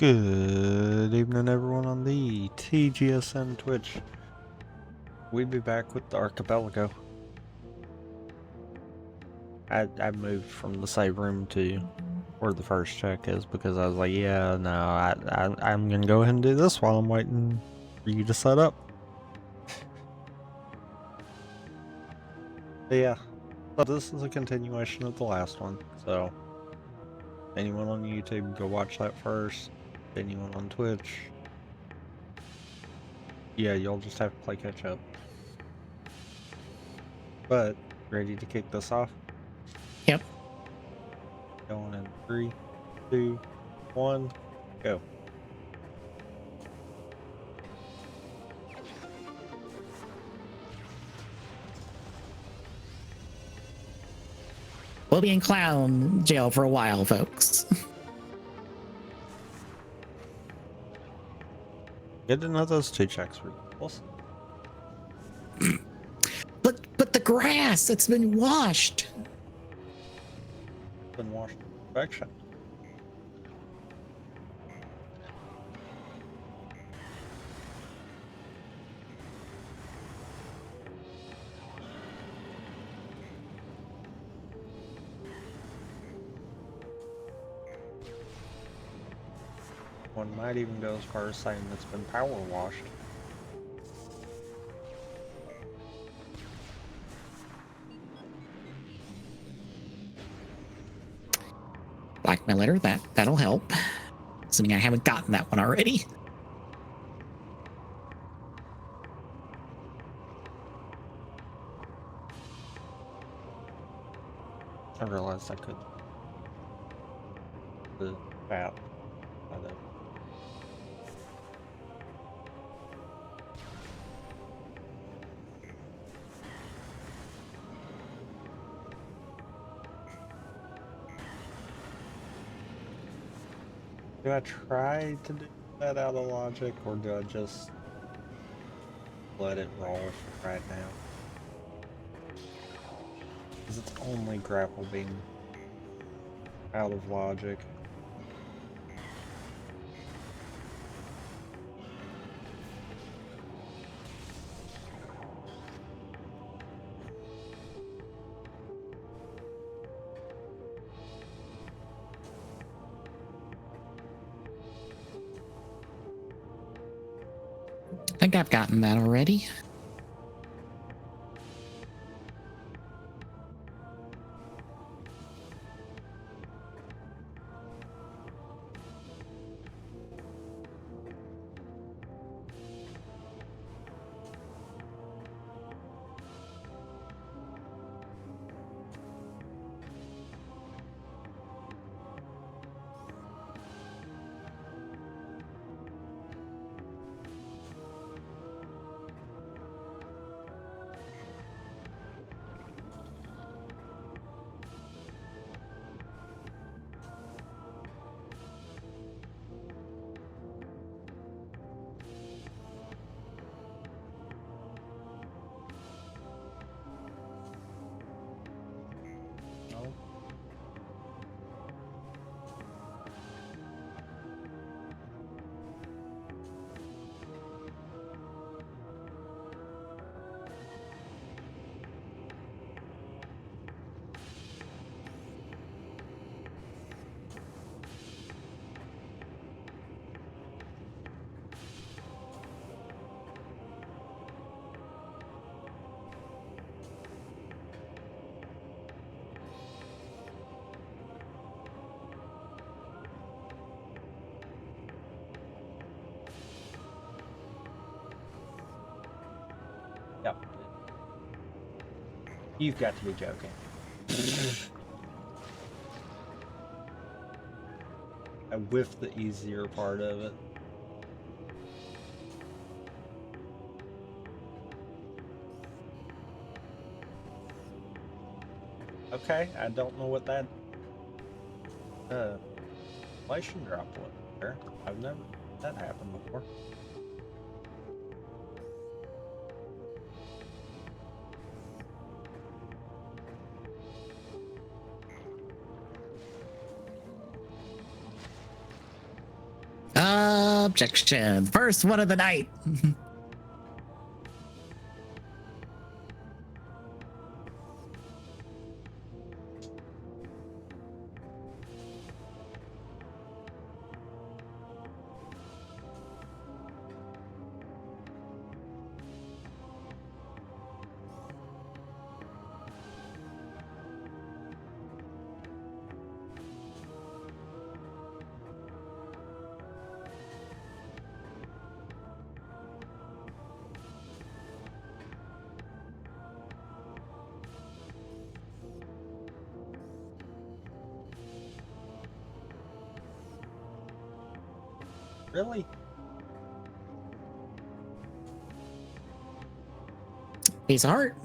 Good evening, everyone on the TGSN Twitch. We'd be back with the Archipelago. I moved from the save room to where the first check is because I was like, yeah, no, I'm gonna go ahead and do this while I'm waiting for you to set up. But yeah, so this is a continuation of the last one. So anyone on YouTube, go watch that first. Anyone on Twitch, yeah, you'll just have to play catch up. But ready to kick this off? Yep. Going in 3, 2, 1, go. We'll be in clown jail for a while, folks. Good to know those 2 checks were equals. But the grass, it's been washed. Been washed to perfection. One might even go as far as saying it's been power washed. Blackmail letter, that'll help. Assuming I haven't gotten that one already. I realized I could. The bat. I know. Do I try to do that out of logic, or do I just let it roll for right now? Because it's only grapple beam out of logic. I think I've gotten that already. No. Yep. You've got to be joking. I whiffed the easier part of it. Okay, I don't know what that inflation drop was there. I've never had that happen before. Objection. First one of the night. Really? Piece of heart.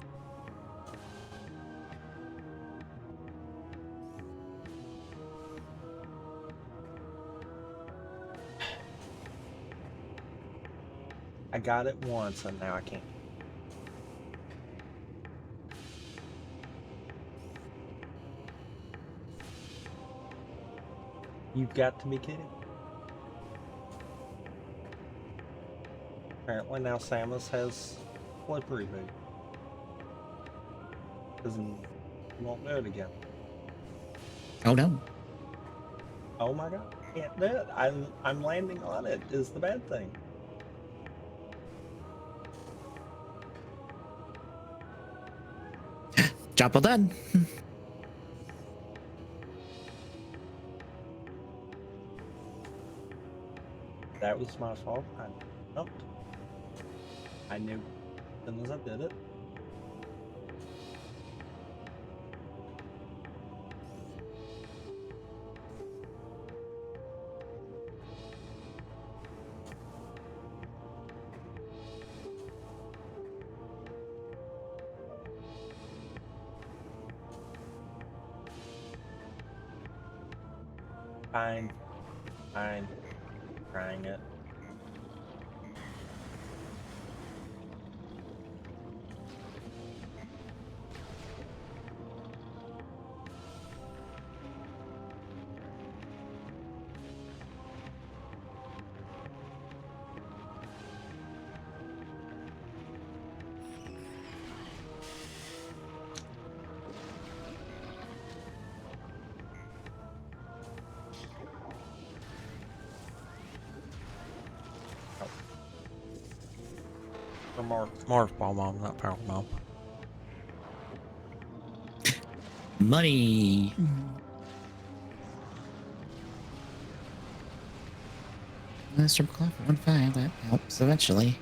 I got it once and now I can't. You've got to be kidding. Apparently now Samus has slippery boot. Doesn't won't do it again. Oh no. Oh my god, can't do it. I'm landing on it is the bad thing. Job well done. That was my fault. I jumped. I knew as soon as I did it. Fine. Fine. Trying it. Morph bomb, not power bomb. Money. Mr. Club 1-5, that helps eventually.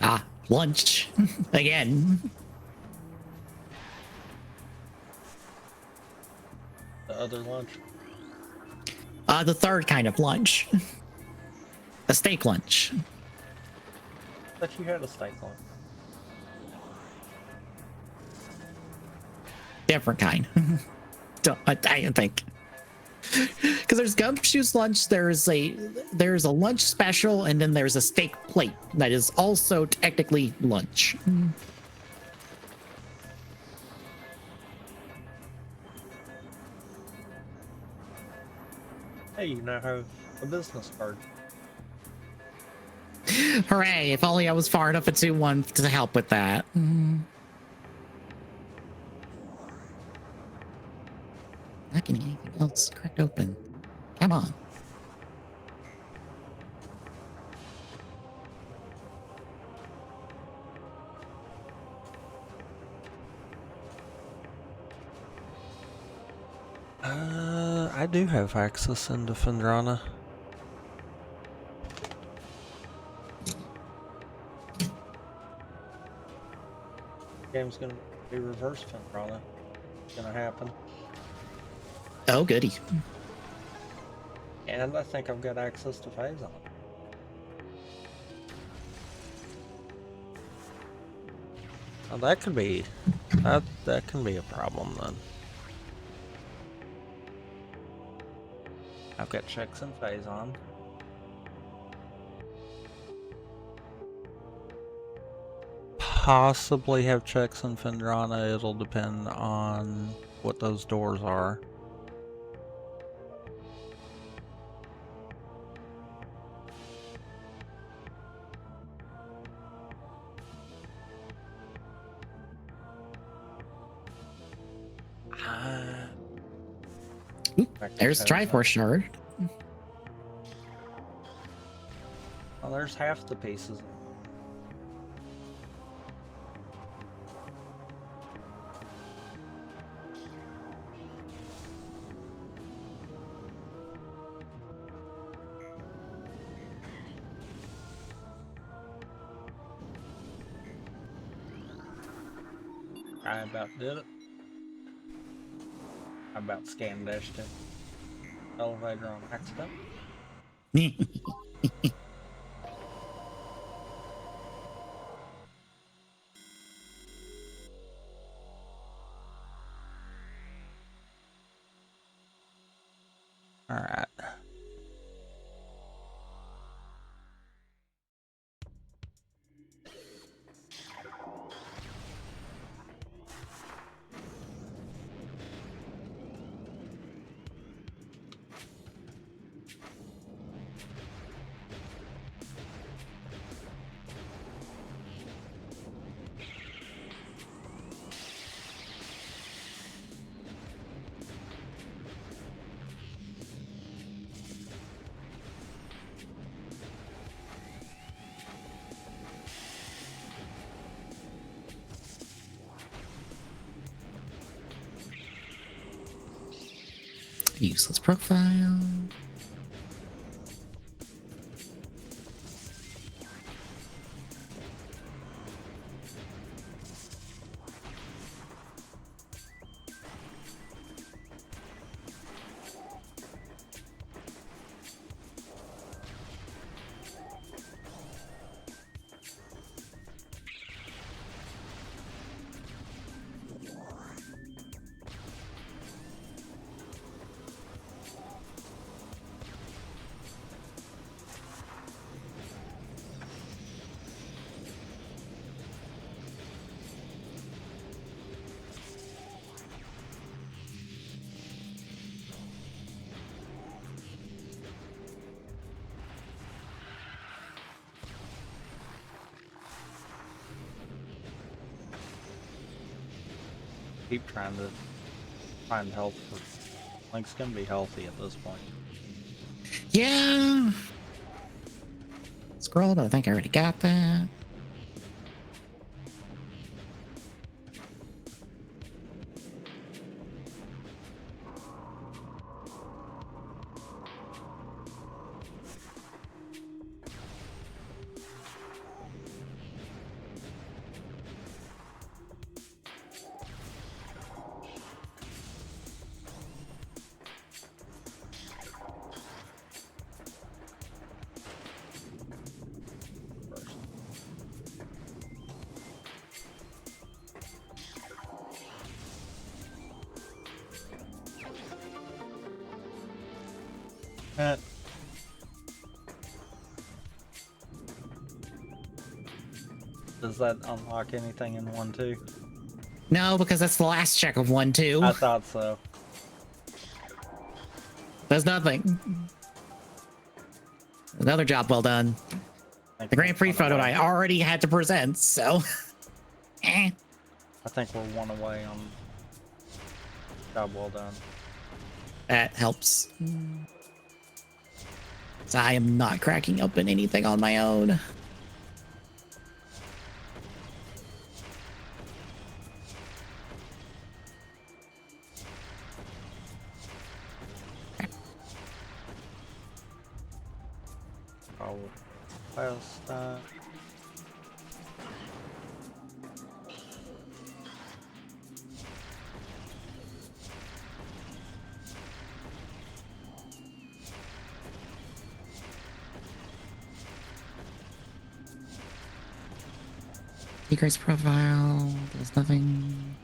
Ah, lunch. Again. The other lunch. The third kind of lunch. A steak lunch. I thought you had a steak lunch. Different kind. I think. Because there's Gumshoe's lunch, there's a lunch special, and then there's a steak plate that is also technically lunch. Hey, you now have a business card. Hooray! If only I was far enough into one to help with that. Not getting anything else cracked open. Come on. I do have access into Fendrana. Game's gonna be reverse Fendrana. It's gonna happen. Oh, goody. And I think I've got access to Phazon. Oh, that could be that can be a problem then. I've got checks and phase on. Possibly have checks in Fendrana. It'll depend on what those doors are. Oop, there's the Triforce shard. Well, there's half the pieces. I about did it. I about scan dashed it. Elevator on accident. All right. Useless profile. Keep trying to find health. Link's gonna be healthy at this point. Yeah. Scroll, I think I already got that. Does that unlock anything in 1-2? No, because that's the last check of 1-2. I thought so. There's nothing. Another job well done. The Grand Prix photo I already had to present, so. I think we're one away on job well done. That helps. So I am not cracking open anything on my own. Oh, past that. Decrease profile. There's nothing.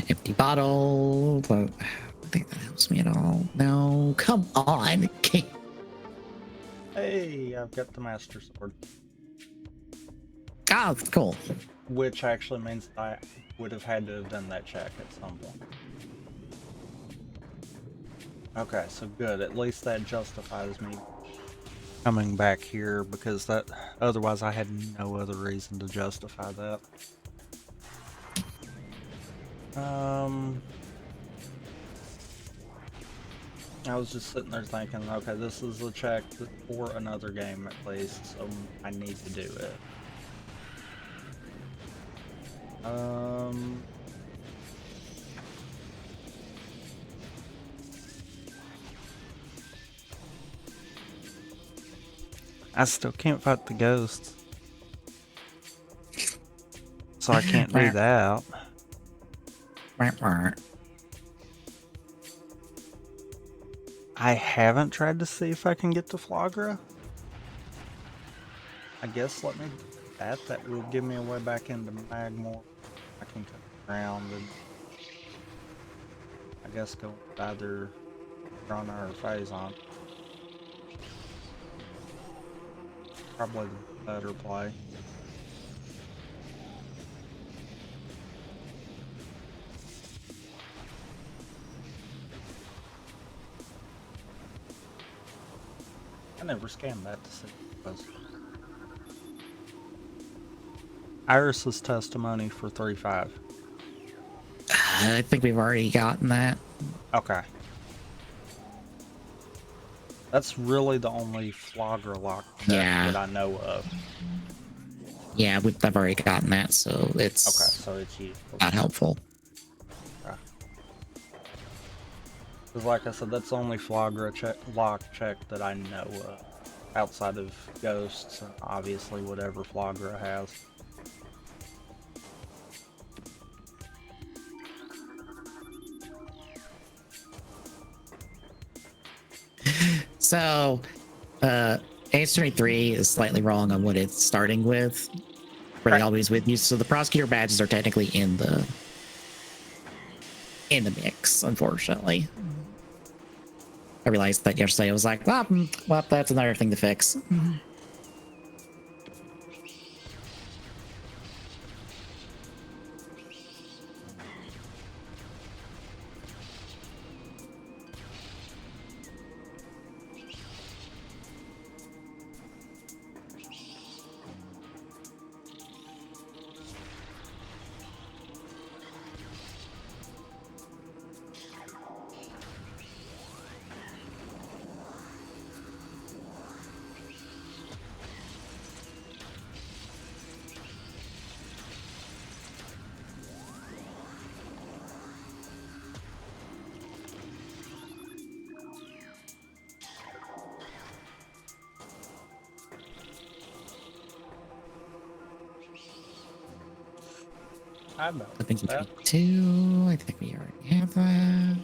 Empty bottle. But I don't think that helps me at all. No, come on. Hey, I've got the Master Sword. Ah, cool. Which actually means I would have had to have done that check at some point. Okay, so good. At least that justifies me coming back here, because that otherwise I had no other reason to justify that. I was just sitting there thinking, okay, this is a check for another game at least, so I need to do it. I still can't fight the ghosts, so I can't do that. I haven't tried to see if I can get to Flagra. I guess let me do that. That will give me a way back into Magmore. I can cut around and I guess go with either Grana or Phazon. Probably the better play. I never scanned that to see what it was. Iris's testimony for 3-5. I think we've already gotten that. Okay. That's really the only Flagra lock check that I know of. Yeah, I've already gotten that, so it's okay. So it's you. Not helpful. Okay. Because like I said, that's the only Flagra lock check that I know of, outside of ghosts and obviously whatever Flagra has. So, AS23 is slightly wrong on what it's starting with. Were they always with you? So the prosecutor badges are technically in the mix, unfortunately. I realized that yesterday. I was like, well, that's another thing to fix. I know. I think two. I think we already have that.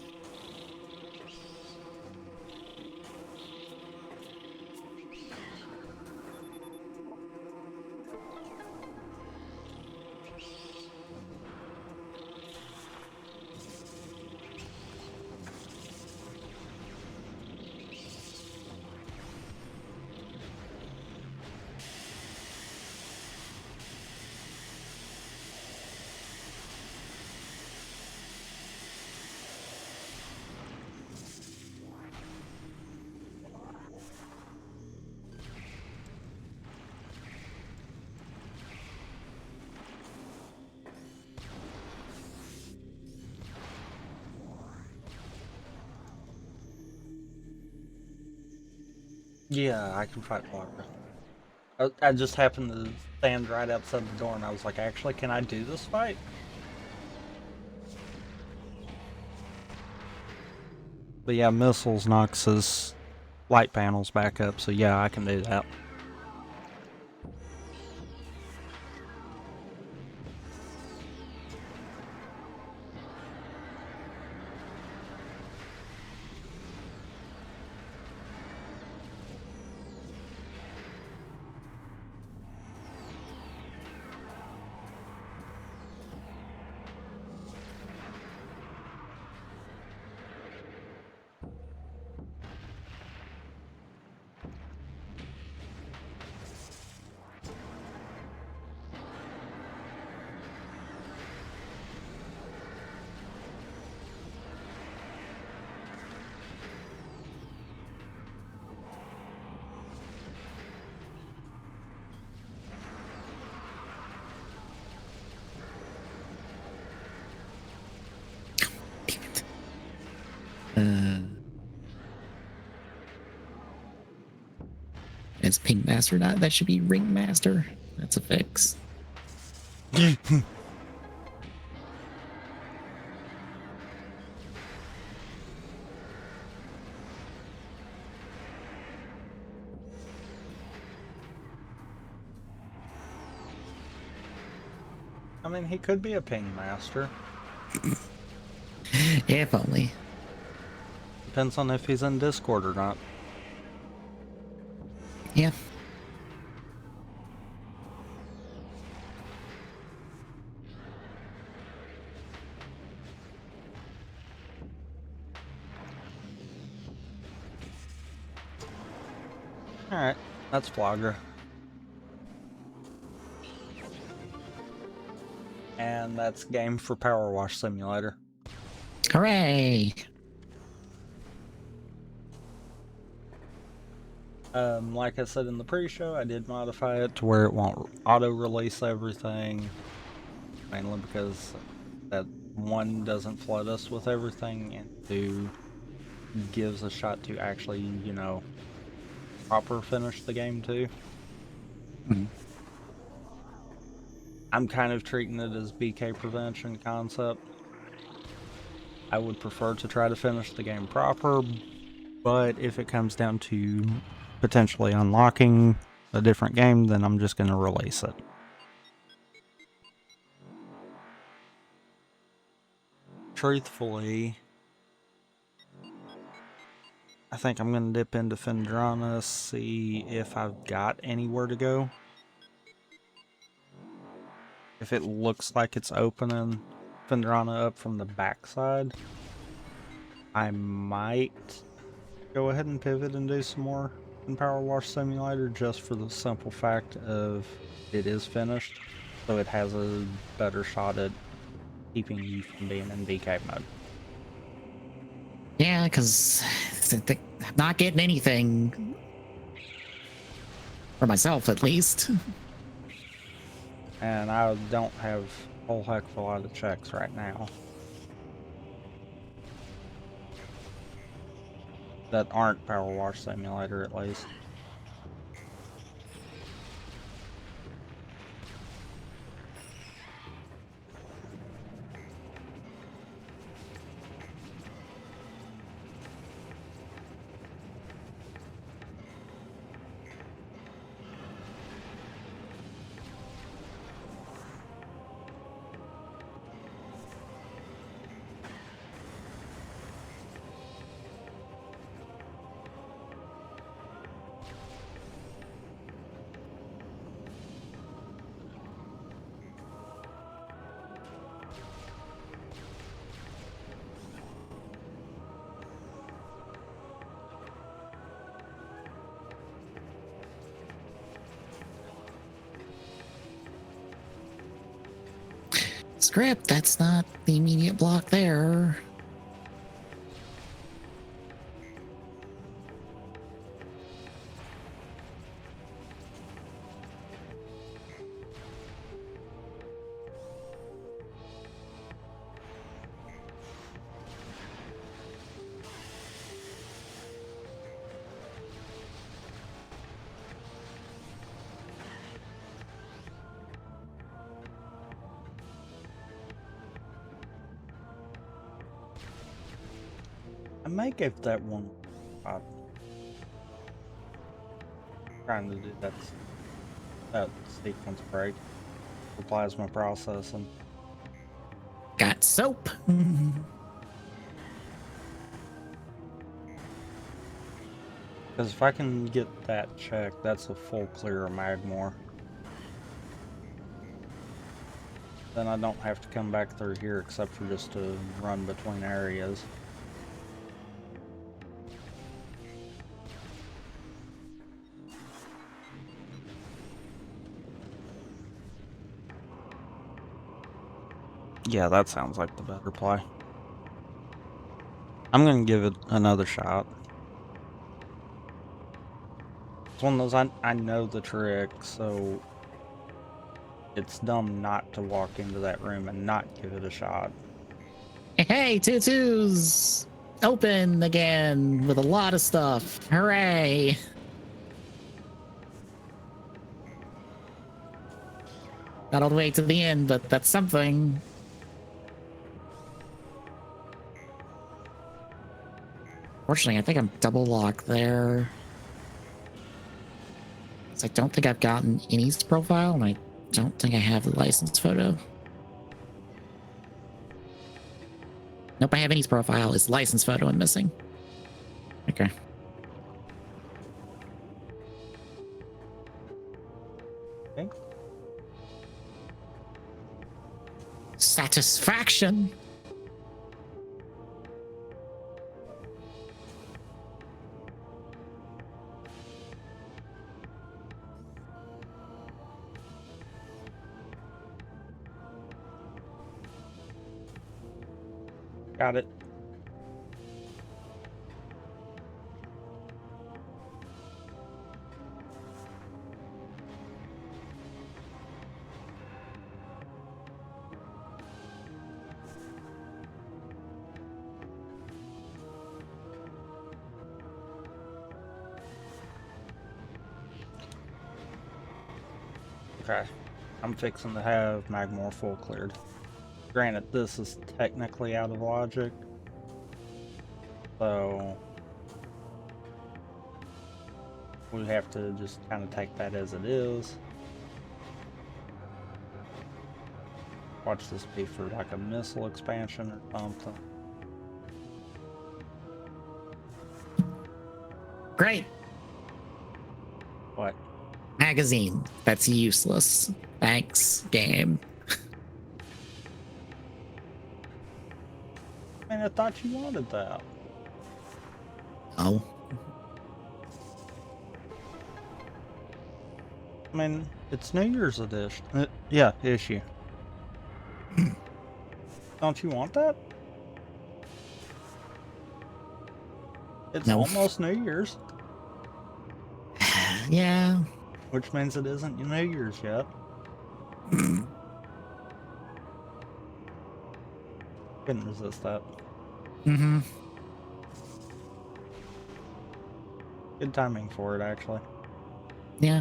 Yeah, I can fight Flogger. I just happened to stand right outside the door and I was like, actually, can I do this fight? But yeah, missiles knocks his light panels back up, so yeah, I can do that. Damn it. It's Pink Master, not that should be Ring Master. That's a fix. I mean, he could be a ping master. If only. Depends on if he's in Discord or not. Yeah. Alright, that's Flogger. And that's game for Power Wash Simulator. Hooray! Like I said in the pre-show, I did modify it to where it won't auto-release everything. Mainly because that, one, doesn't flood us with everything, and two, gives a shot to actually, you know, proper finish the game too. Mm-hmm. I'm kind of treating it as BK prevention concept. I would prefer to try to finish the game proper, but if it comes down to potentially unlocking a different game, then I'm just going to release it. Truthfully, I think I'm going to dip into Phendrana, see if I've got anywhere to go. If it looks like it's opening Phendrana up from the backside, I might go ahead and pivot and do some more in Power Wash Simulator, just for the simple fact of it is finished, so it has a better shot at keeping you from being in BK mode. Yeah, because I'm not getting anything. For myself, at least. And I don't have a whole heck of a lot of checks right now that aren't Power Wash Simulator, at least. Script, that's not the immediate block there. I may give that one. Trying to do that sequence break for plasma processing. Got soap. Because if I can get that checked, that's a full clear of Magmore. Then I don't have to come back through here except for just to run between areas. Yeah, that sounds like the better play. I'm gonna give it another shot. It's one of those, I know the trick, so it's dumb not to walk into that room and not give it a shot. Hey, Tutu's open again with a lot of stuff. Hooray! Not all the way to the end, but that's something. Fortunately, I think I'm double locked there. So I don't think I've gotten any's profile, and I don't think I have the license photo. Nope, I have any's profile. It's license photo I'm missing. Okay. Okay. Satisfaction. Got it. Okay, I'm fixing to have Magmore full cleared. Granted, this is technically out of logic, so we have to just kind of take that as it is. Watch this be for like a missile expansion or something. Great. What? Magazine. That's useless. Thanks, game. Man, I thought you wanted that. Oh. I mean, it's New Year's edition. Yeah, issue. Don't you want that? It's No. almost New Year's. Yeah. Which means it isn't New Year's yet. Couldn't resist that. Mm-hmm. Good timing for it, actually. Yeah.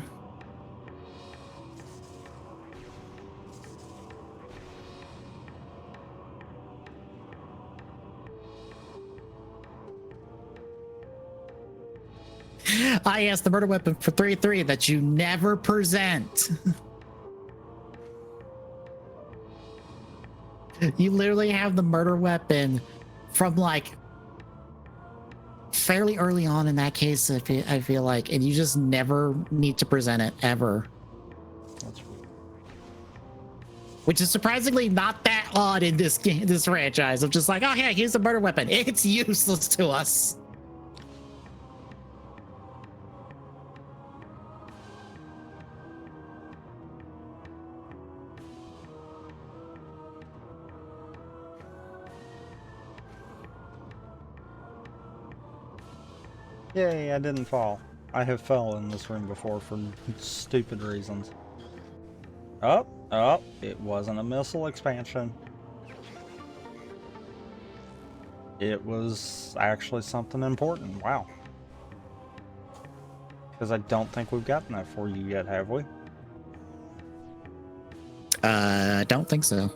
I asked the murder weapon for 3-3 that you never present. You literally have the murder weapon from like fairly early on in that case, I feel like, and you just never need to present it ever. That's weird. Which is surprisingly not that odd in this game, this franchise. I'm just like, oh yeah, here's a murder weapon. It's useless to us. Yay, I didn't fall. I have fell in this room before for stupid reasons. Oh, it wasn't a missile expansion. It was actually something important. Wow. Because I don't think we've gotten that for you yet, have we? Don't think so.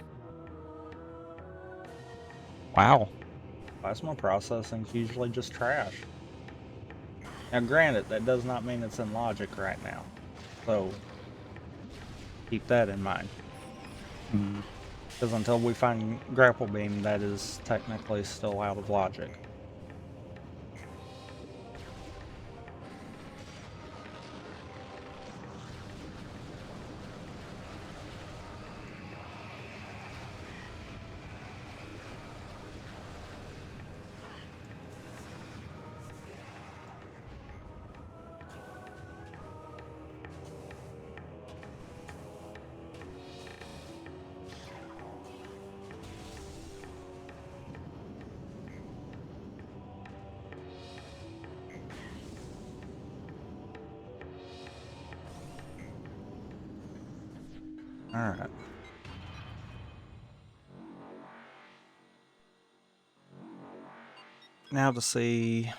Wow. Plasma processing's usually just trash. Now granted, that does not mean it's in logic right now. So keep that in mind. Because until we find grapple beam, that is technically still out of logic. Alright. Now to see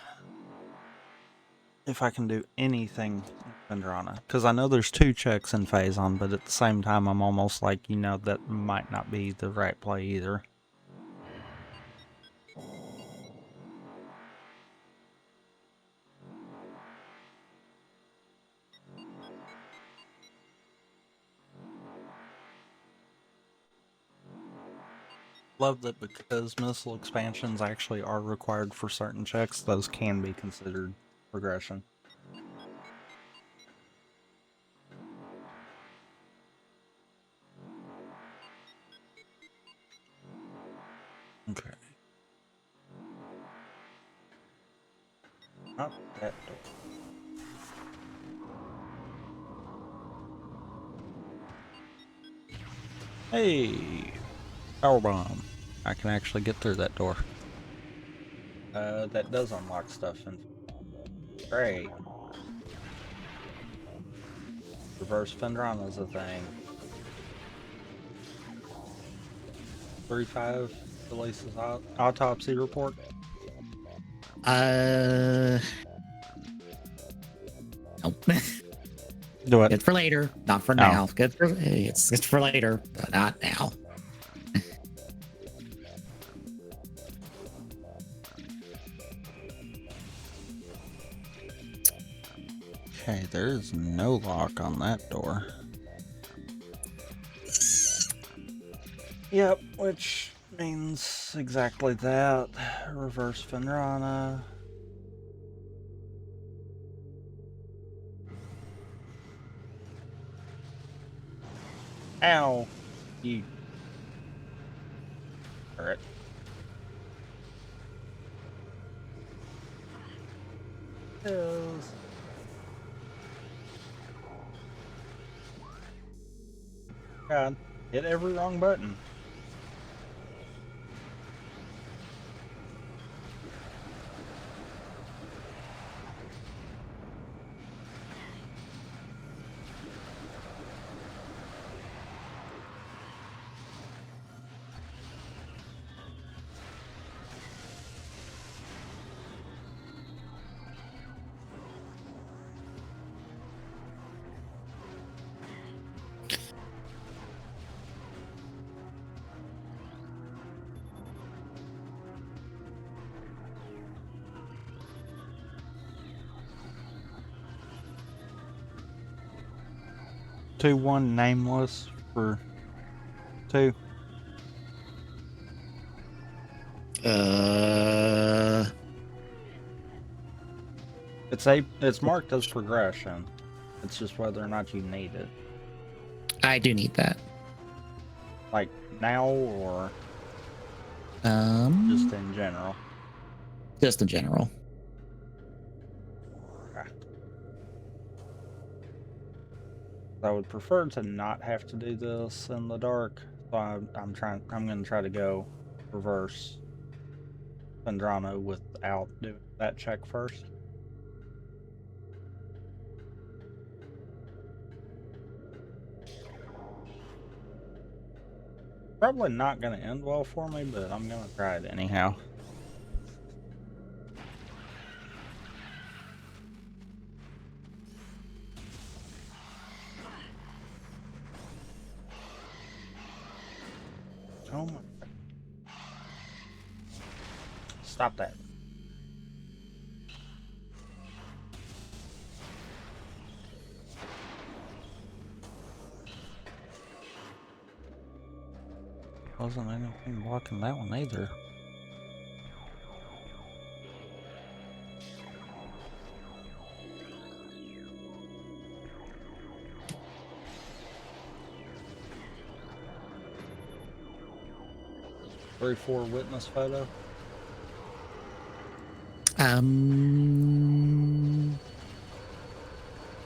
if I can do anything in Vendrana. Because I know there's 2 checks in Phazon, but at the same time I'm almost like, you know, that might not be the right play either. Love that because missile expansions actually are required for certain checks, those can be considered progression. Okay. Not that door. Hey! Power bomb. I can actually get through that door. That does unlock stuff and great. Reverse Fendrana is a thing. 3-5 releases autopsy report. Nope. Do it. Good for later, not for now. It's for later, but not now. Okay, there is no lock on that door. Yep, which means exactly that. Reverse Fendrana. Ow! You. Alright. Yes. God, hit every wrong button. Two one nameless for 2. It's marked as progression. It's just whether or not you need it. I do need that. Like now or just in general? Just in general. Okay. I would prefer to not have to do this in the dark, so I'm gonna try to go reverse Vendrano without doing that check first. Probably not gonna end well for me, but I'm gonna try it anyhow. Oh my. Stop that. Wasn't anything blocking that one either. Three, four witness photo.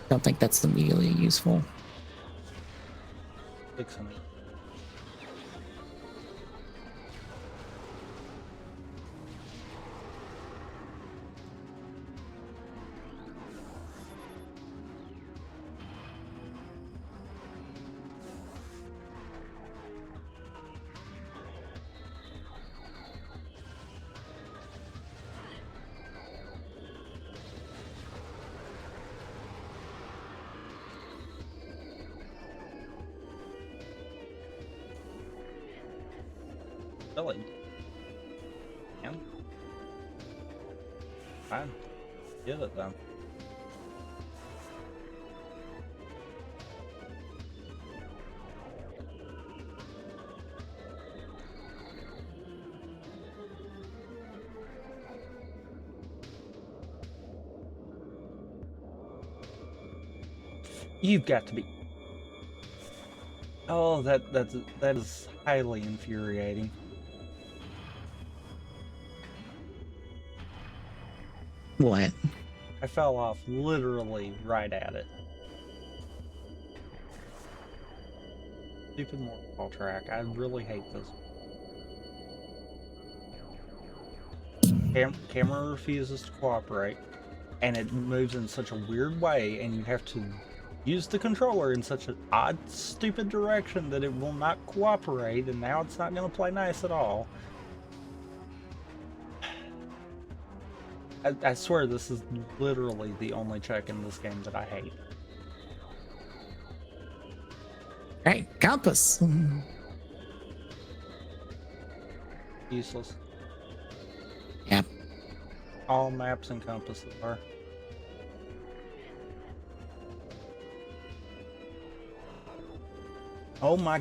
Don't think that's immediately useful. Fixing it. Silly. And fine. Get it then. You've got to be. Oh, that is highly infuriating. What? I fell off literally right at it. Stupid waterfall track. I really hate this. Camera refuses to cooperate, and it moves in such a weird way, and you have to use the controller in such an odd, stupid direction that it will not cooperate, and now it's not going to play nice at all. I swear this is literally the only check in this game that I hate. Hey, compass. Useless. Yep. All maps and compasses are. Oh my...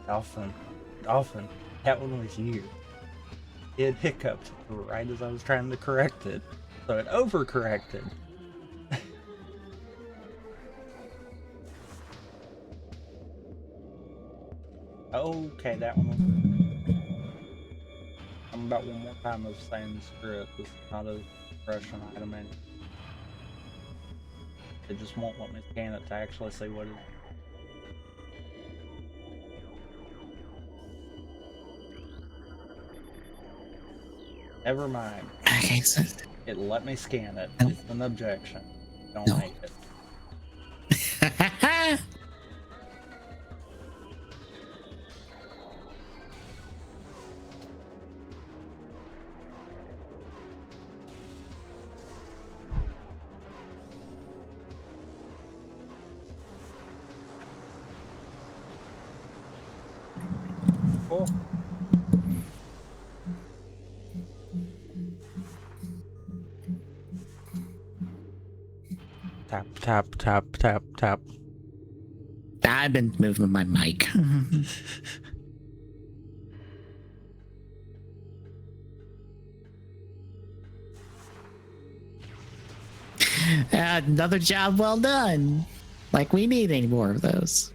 Dolphin. Dolphin. That one was you. It hiccuped right as I was trying to correct it. So it overcorrected. Okay, that one was... I'm about one more time of saying screw it. This is not a Russian item anymore. It just won't let me scan it to actually see what it is. Never mind. Okay, so It let me scan it. No. It's an objection. Don't No. make it. Cool. Tap, tap, tap, tap, tap. I've been moving my mic. Another job well done. Like we need any more of those.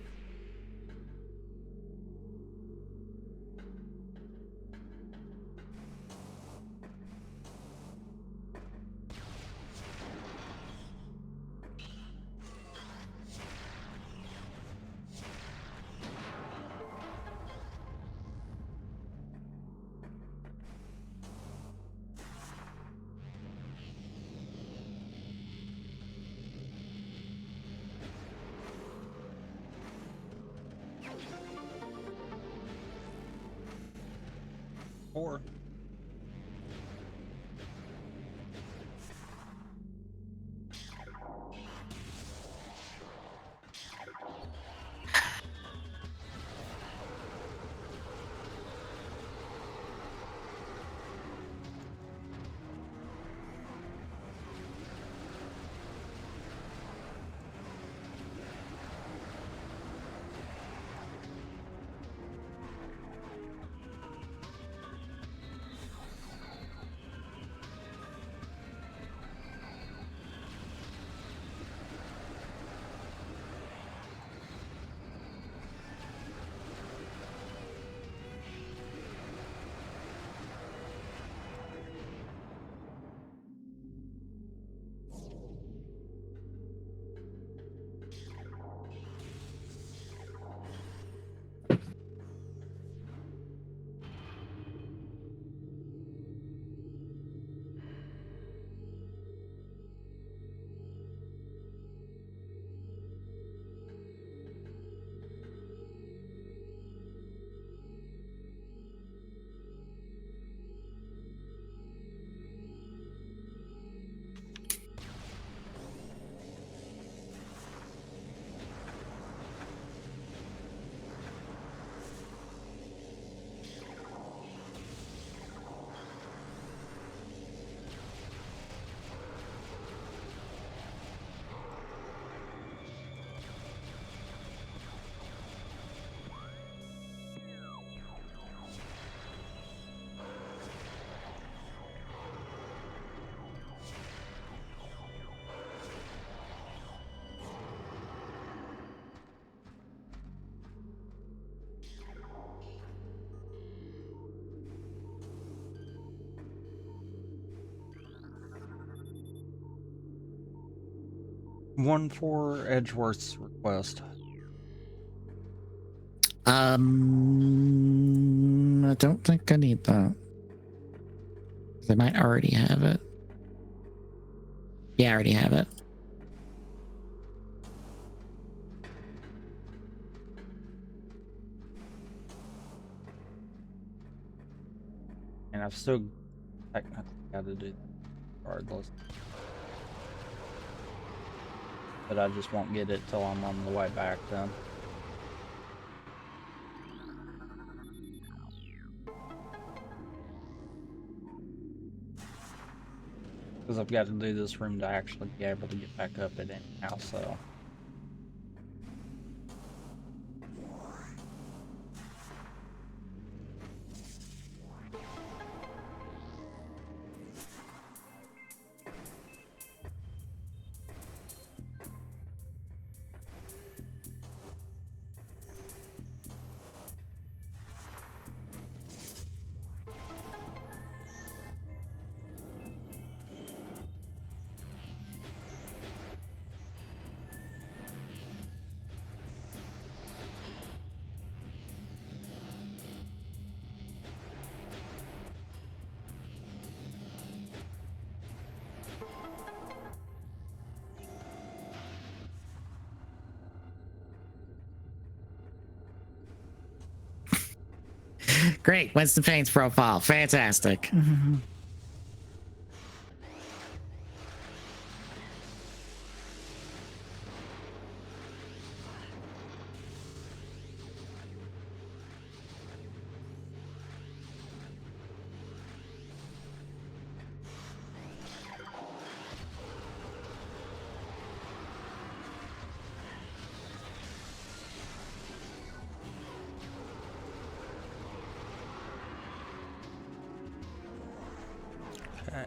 Or One for Edgeworth's request. I don't think I need that. They might already have it. Yeah, I already have it. And I've still technically got to do that regardless. But I just won't get it till I'm on the way back then. Because I've got to do this room to actually be able to get back up it anyhow, so. Great. Winston Payne's profile. Fantastic. Okay.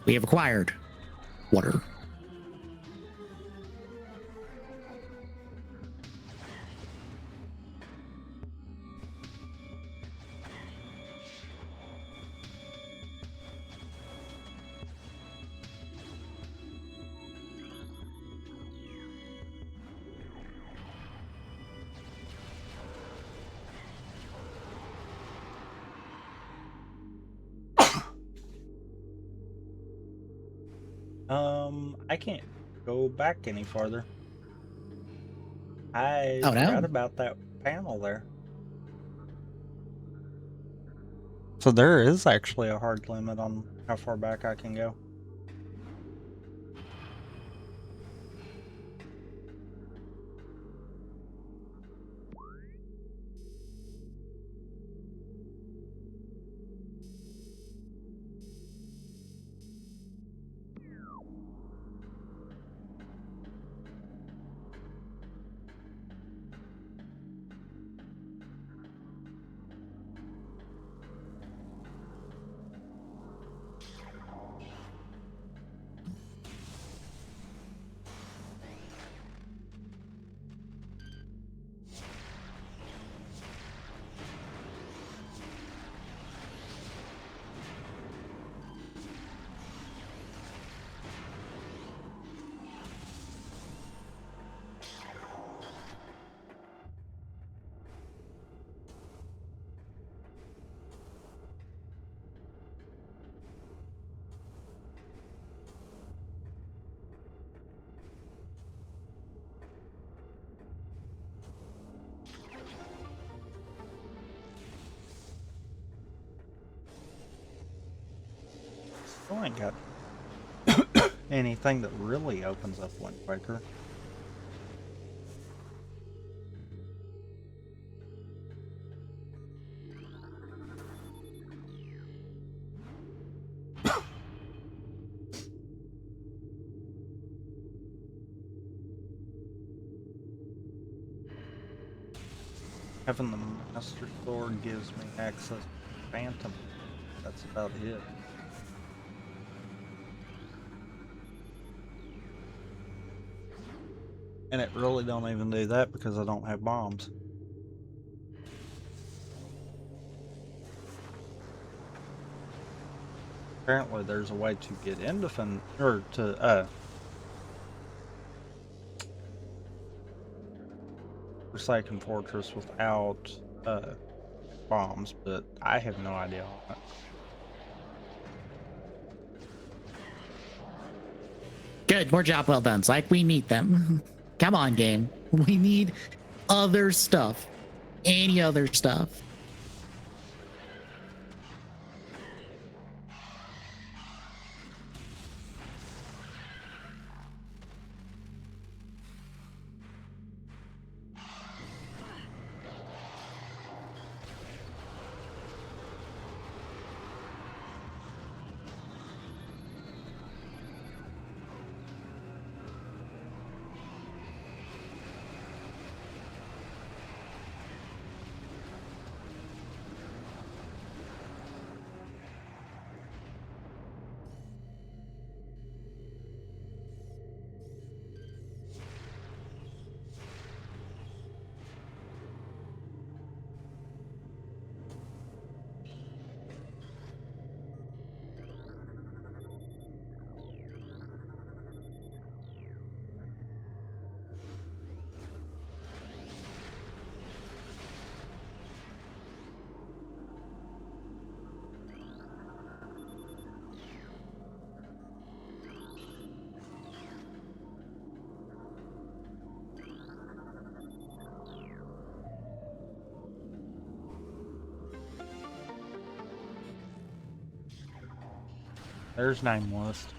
We have acquired water. I can't go back any farther. I Oh, forgot no? about that panel there. So there is actually a hard limit on how far back I can go. Still ain't got anything that really opens up one quicker. Having the Master Sword gives me access to Phantom. That's about it. And it really don't even do that because I don't have bombs. Apparently there's a way to get into Forsaken Fortress without bombs, but I have no idea on that. Good, more job well done. It's like we need them. Come on, game. We need other stuff. Any other stuff. There's name list.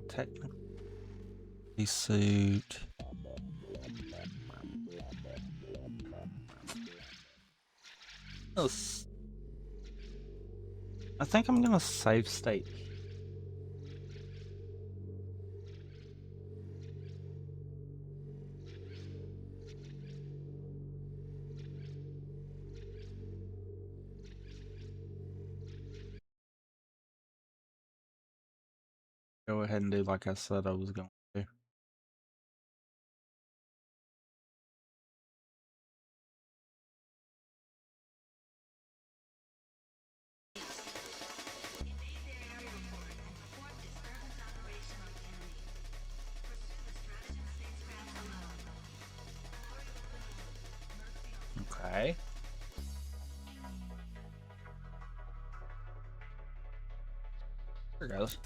Technically suit. I think I'm gonna save state. Go ahead and do like I said I was going to. Okay. There it goes.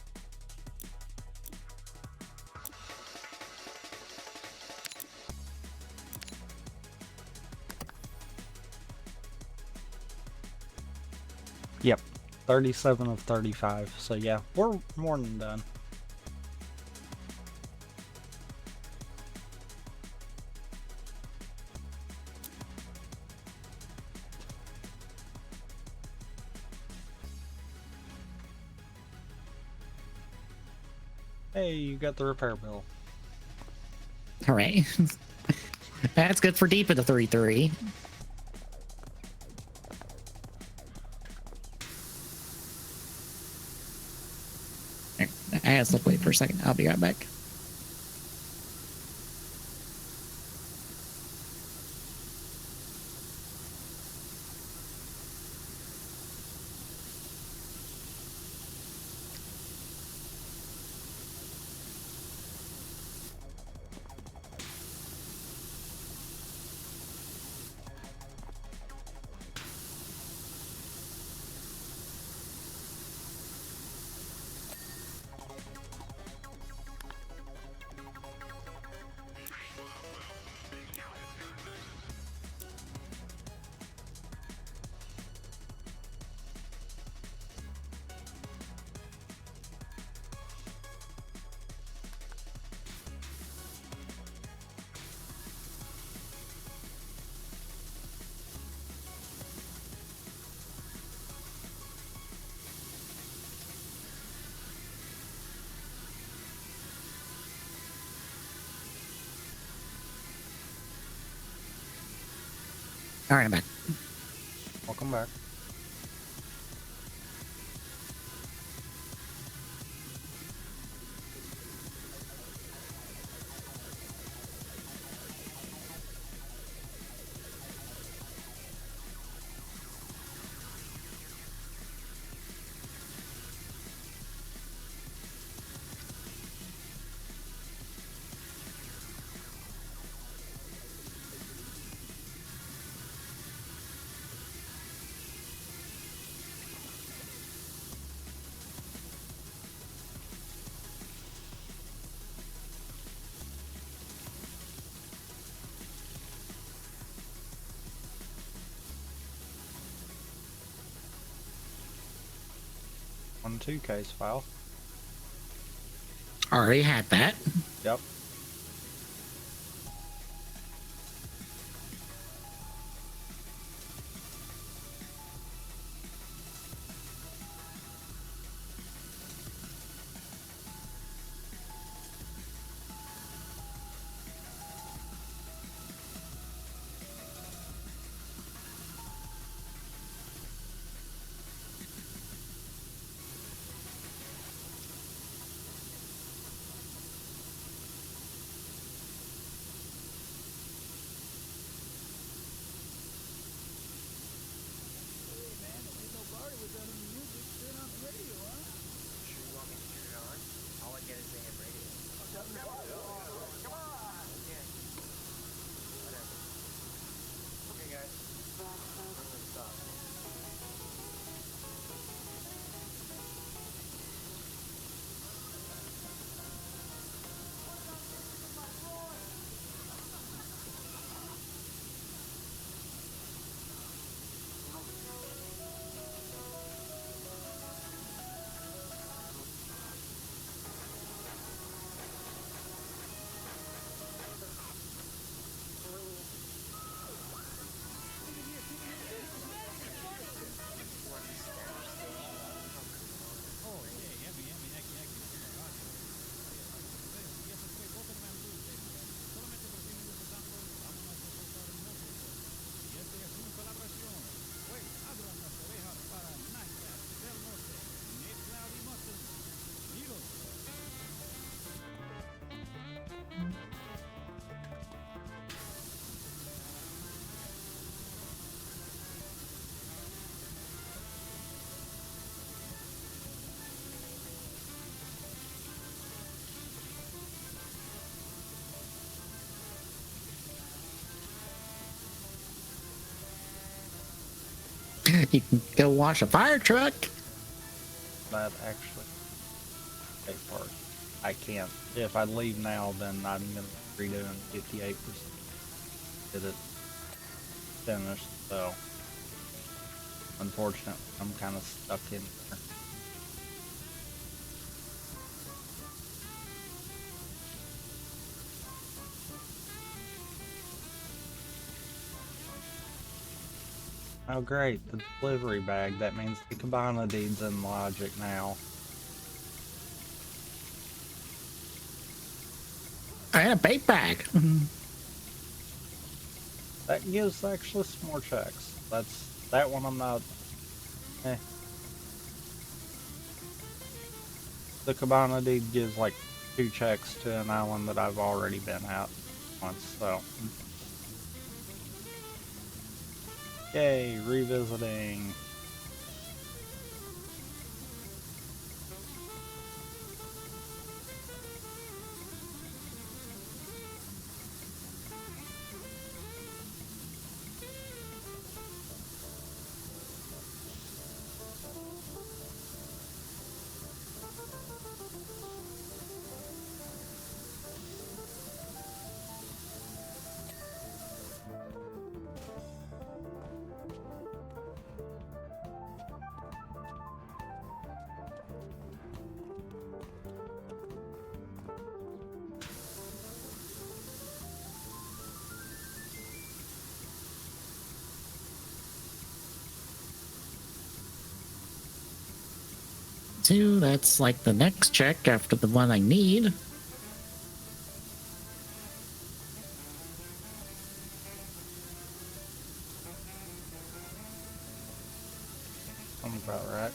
Yep. 37 of 35. So yeah, we're more than done. Hey, you got the repair bill. Hooray. That's good for deep into 3-3. I have to wait for a second. I'll be right back. All right, I'm back. Welcome back. On 2 case file. Already had that. Yep. You can go wash a fire truck. That actually a part. I can't. If I leave now, then I'm gonna redo in 58%. Get it finished. So unfortunately, I'm kind of stuck in here. Oh great, the delivery bag. That means the Cabana deed's in logic now. I had a bait bag. That gives actually some more checks. That one I'm not. Eh. The Cabana deed gives like 2 checks to an island that I've already been at once, so. Yay, revisiting. Two, that's like the next check after the one I need. Sounds about right.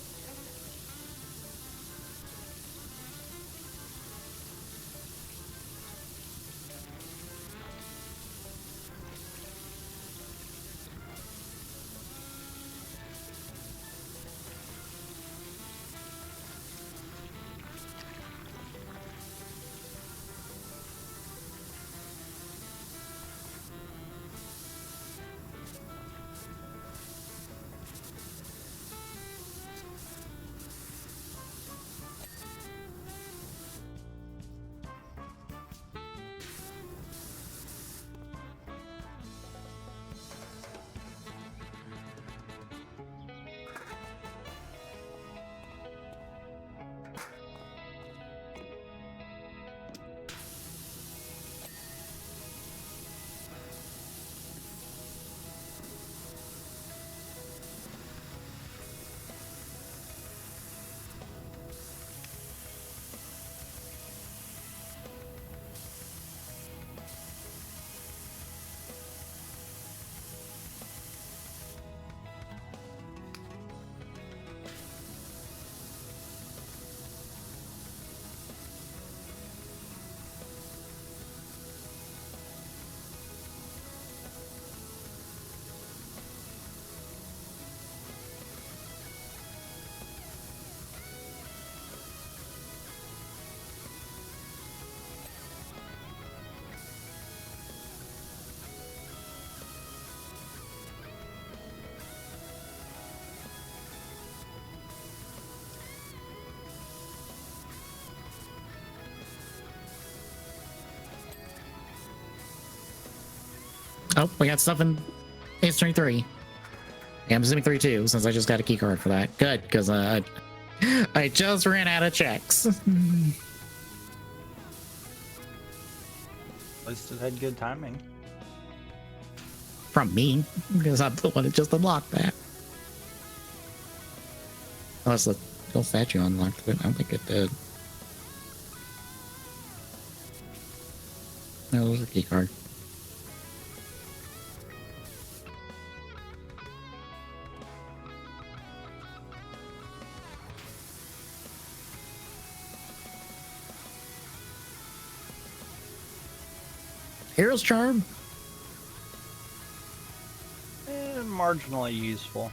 Oh, we got stuff in History 3. Yeah, I'm assuming 3 too, since I just got a key card for that. Good, because I just ran out of checks. At least it had good timing. From me, because I'm the one that just unlocked that. Unless the little statue unlocked it. I don't think it did. No, it was a key card. Hero's Charm. Marginally useful.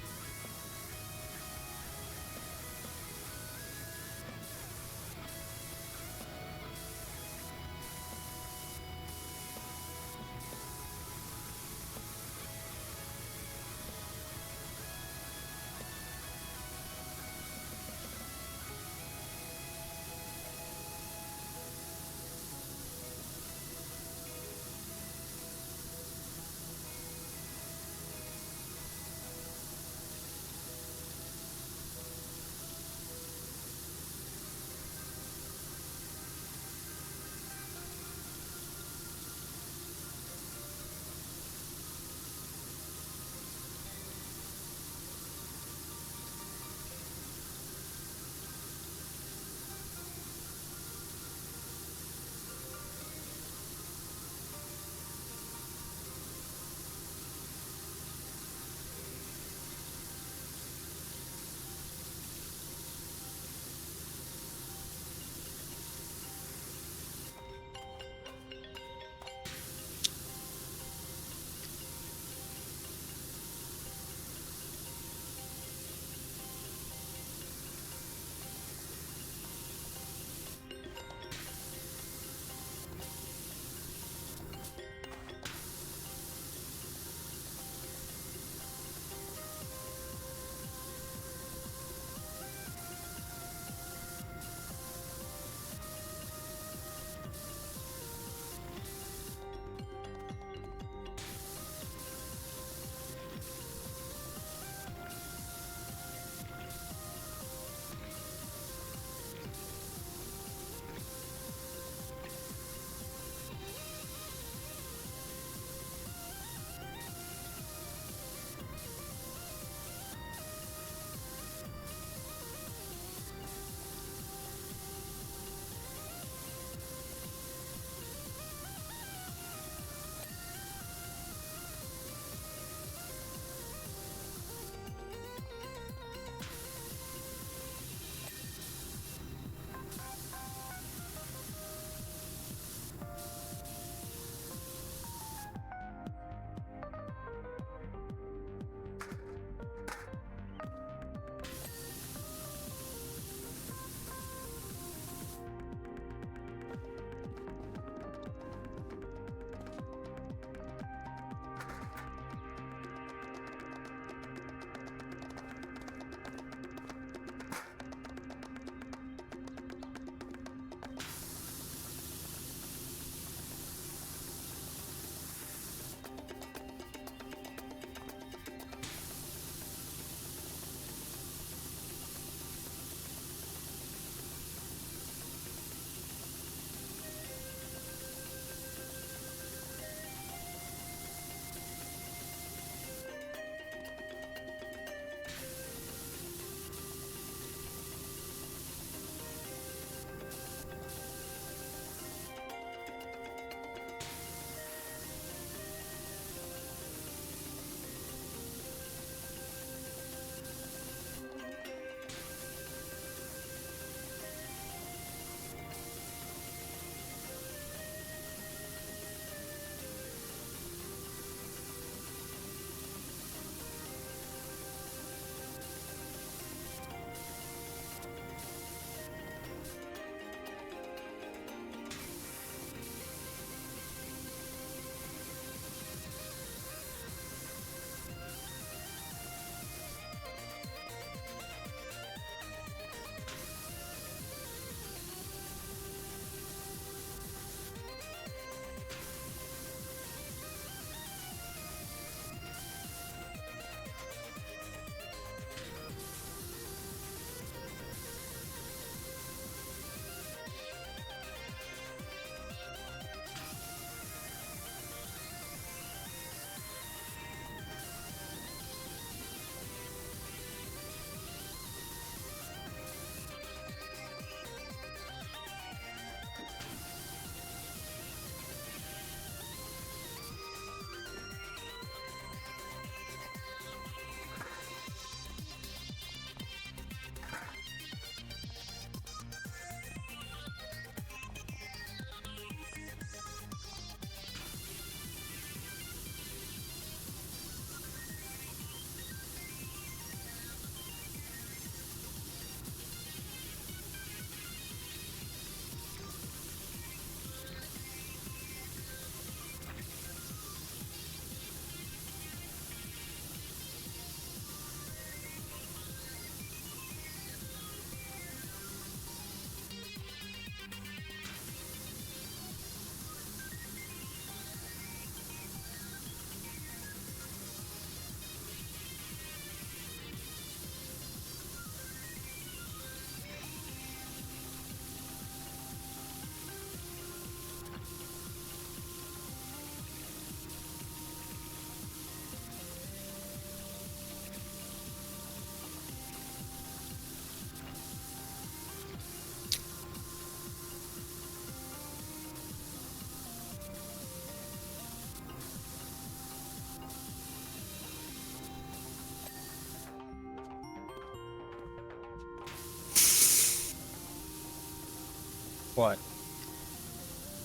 What?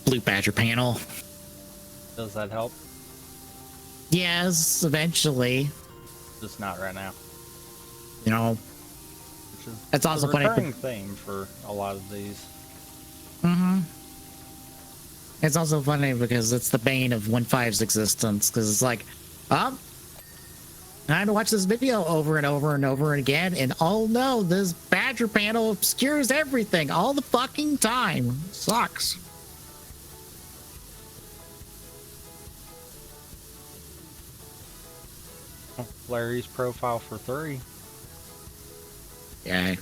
Blue Badger panel. Does that help? Yes, eventually. Just not right now. You know, Which is it's also a funny. recurring theme for a lot of these. Mm-hmm. It's also funny because it's the bane of 1.5's existence. Because it's like, I had to watch this video over and over and over again, and oh no, this Badger panel obscures everything all the fucking time. Sucks. Larry's profile for 3. Yeah.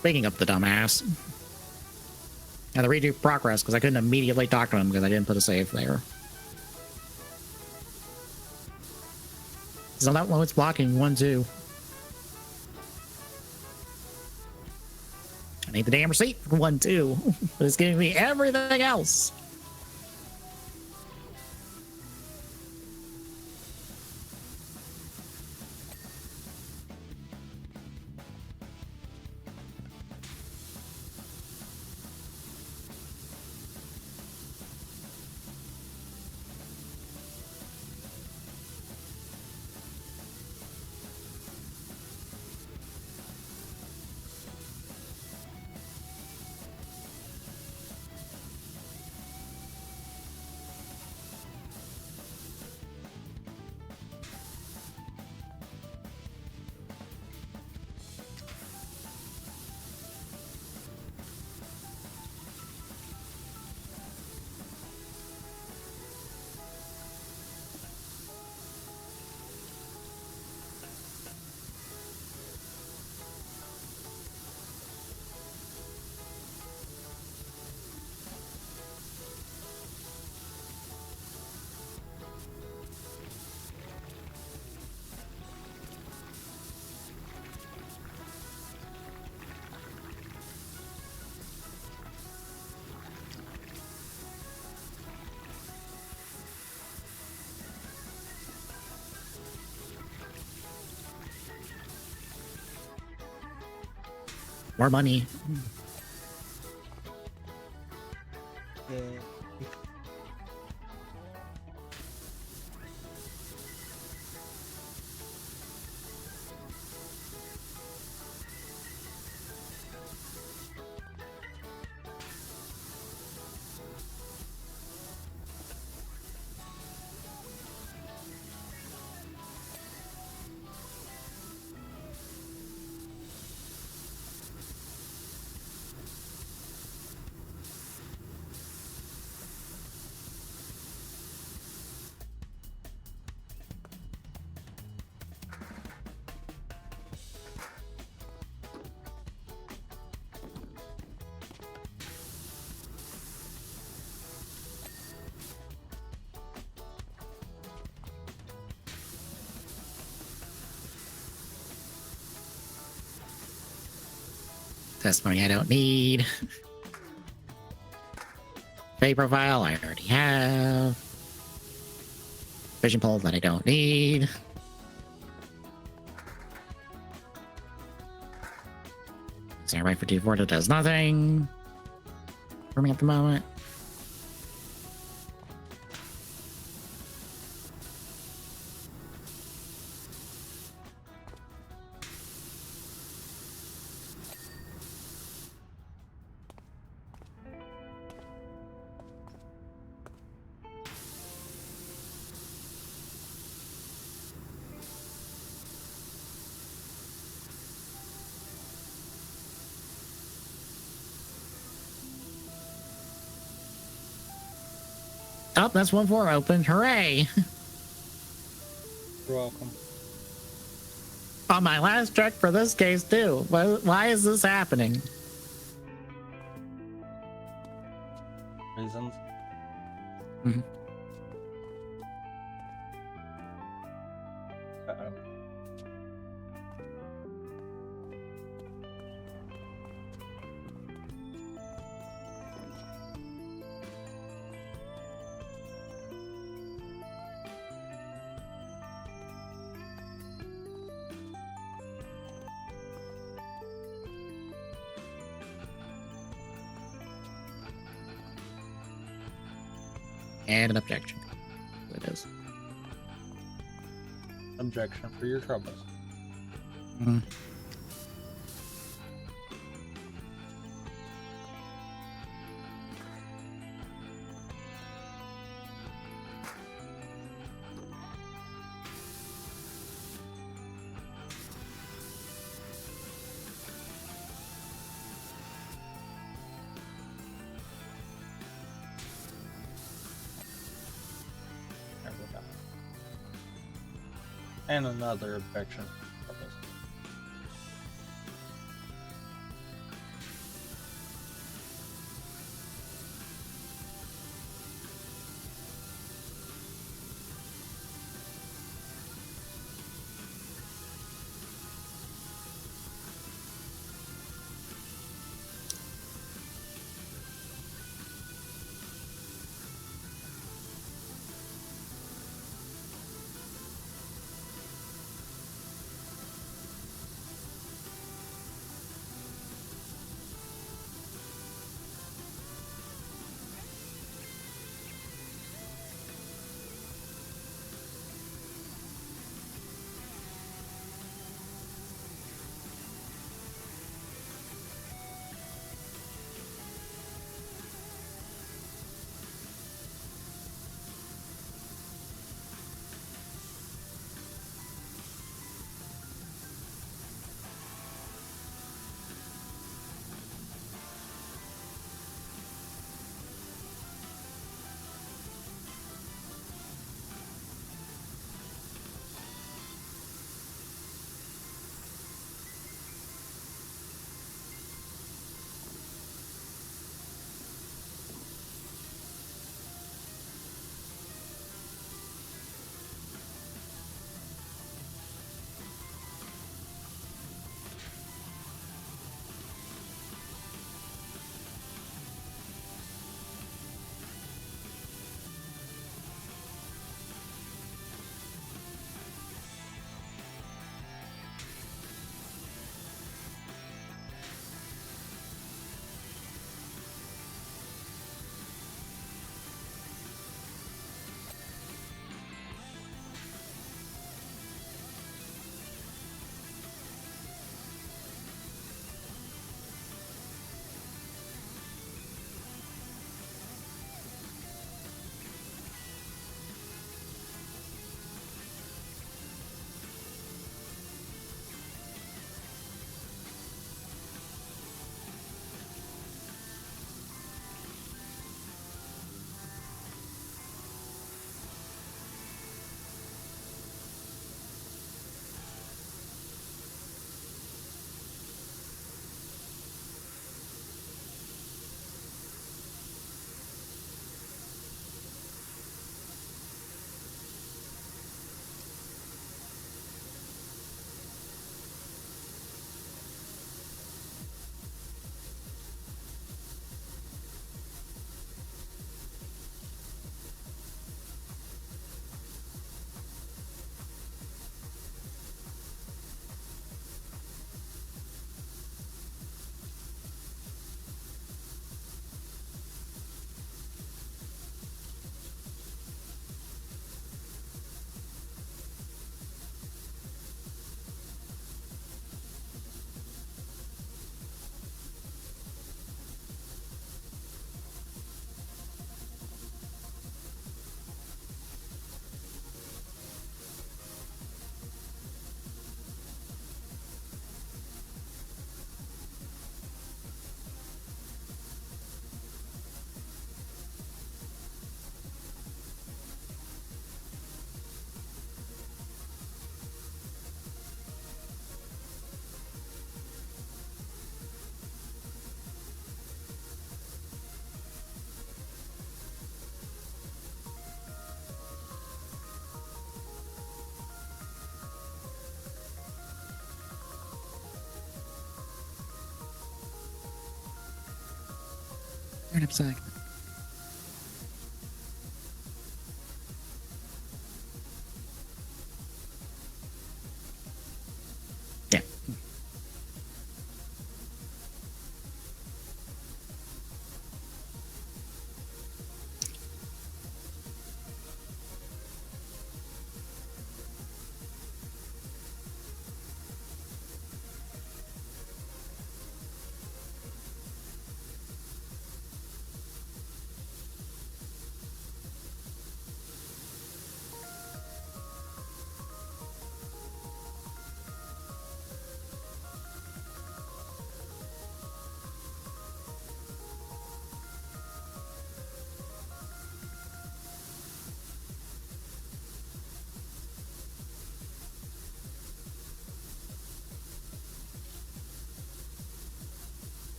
Speaking of the dumbass. Now the redo progress because I couldn't immediately talk to him because I didn't put a save there. So that one was blocking 1-2. I need the damn receipt for 1-2. But it's giving me everything else. More money. Testimony I don't need. Fade profile I already have. Vision pole that I don't need. Standby for 2-4 that does nothing for me at the moment. Oh, that's 1-4 open. Hooray! You're welcome. On my last check for this case, too. Why is this happening? Reasons? Mm-hmm. And an objection. It is. Objection for your troubles. Mm-hmm. There we go. And another objection. Turn upside. Yeah.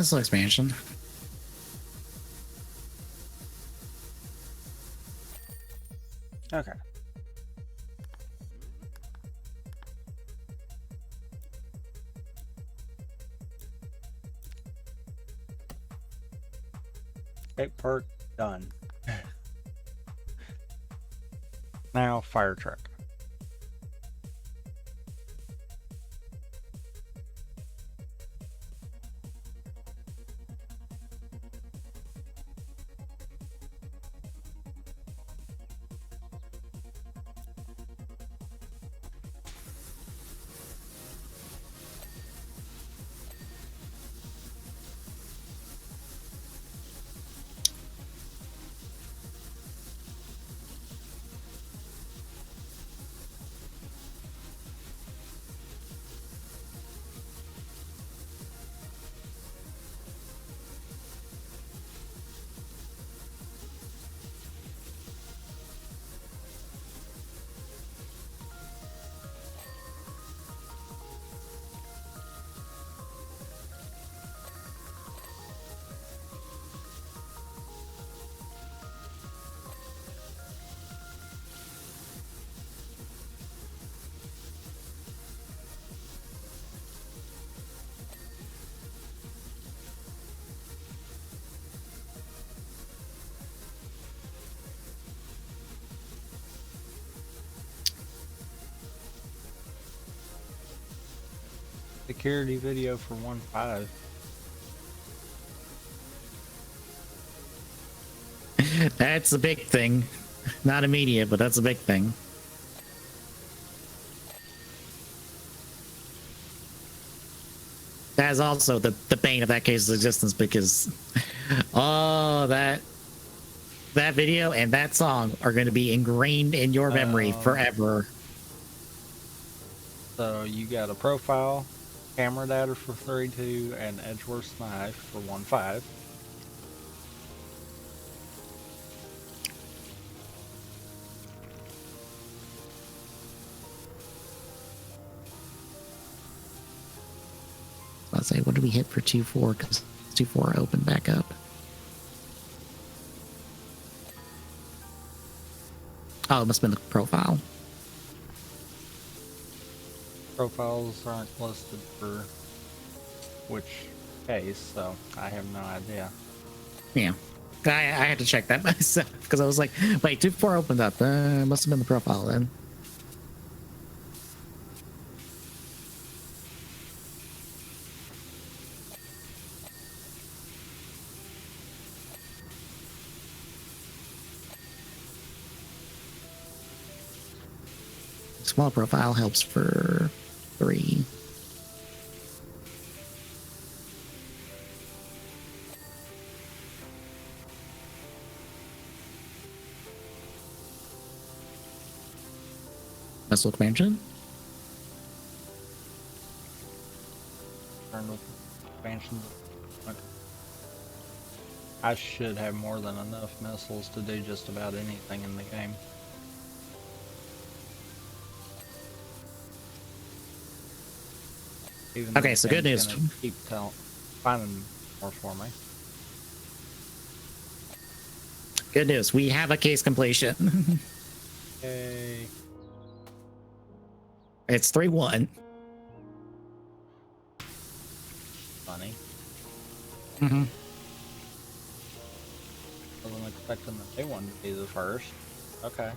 missile expansion. Okay. Escape perk done. Now fire truck. Security video for 1.5. That's a big thing. Not immediate, but that's a big thing. That is also the bane of that case's existence because oh that video and that song are going to be ingrained in your memory forever. So you got a profile, camera data for 32, and Edgeworth's knife for 1.5. I'll say, what did we hit for 2-4? Because 2-4 opened back up. Oh, it must have been the profile. Profiles aren't listed for which case, so I have no idea. Yeah. I had to check that myself because I was like, wait, 2-4 opened up. Must have been the profile then. Small profile helps for 3. Missile expansion. Turn with expansion. I should have more than enough missiles to do just about anything in the game. Even Okay, so good news. Keep finding more for me. Good news. We have a case completion. Yay. It's 3-1. Funny. Mm-hmm. Wasn't expecting the new one to be the first. Okay.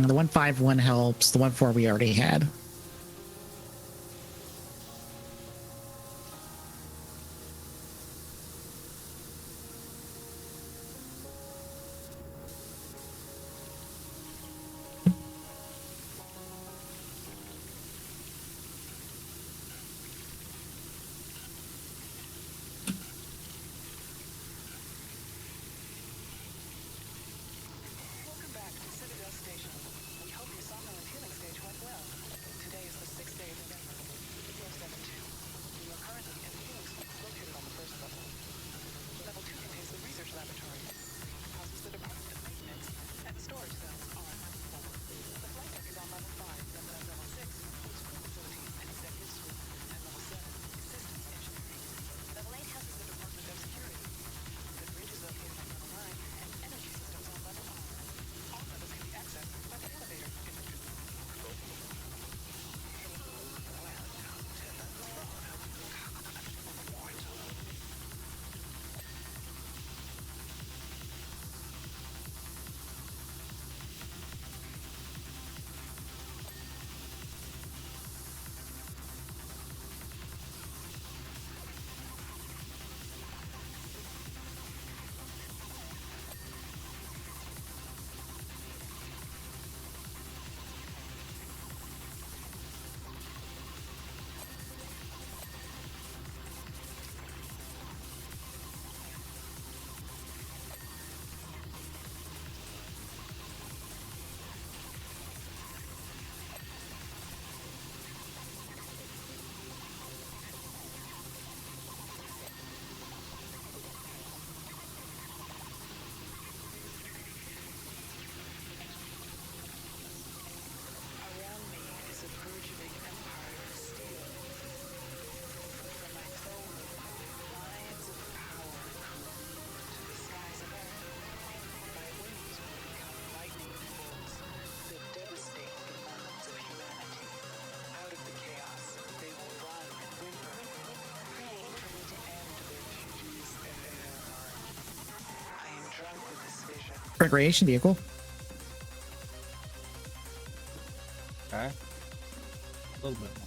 The 151 helps. The 14 we already had. Recreation vehicle. Okay. A little bit more.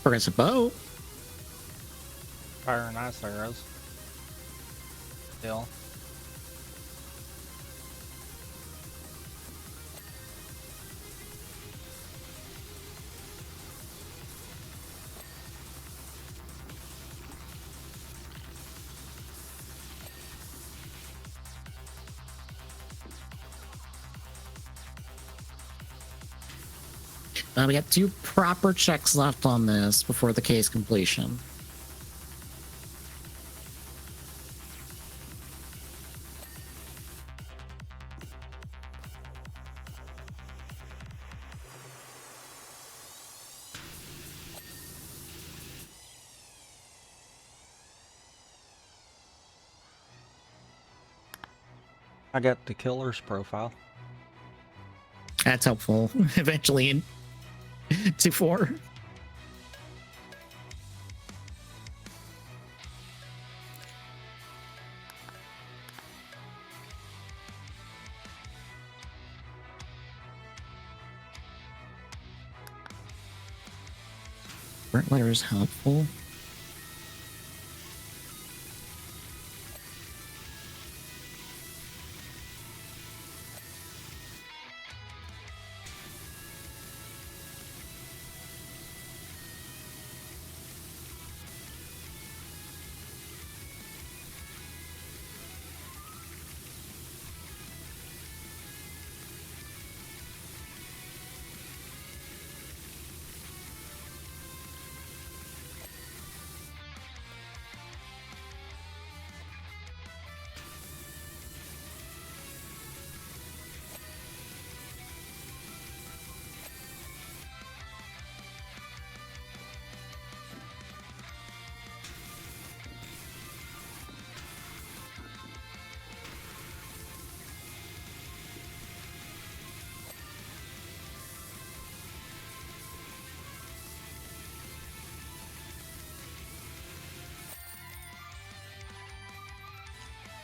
Progressive bow. Fire and ice arrows. Still. We got 2 proper checks left on this before the case completion. I got the killer's profile. That's helpful eventually in 2-4. Burnt letter is helpful.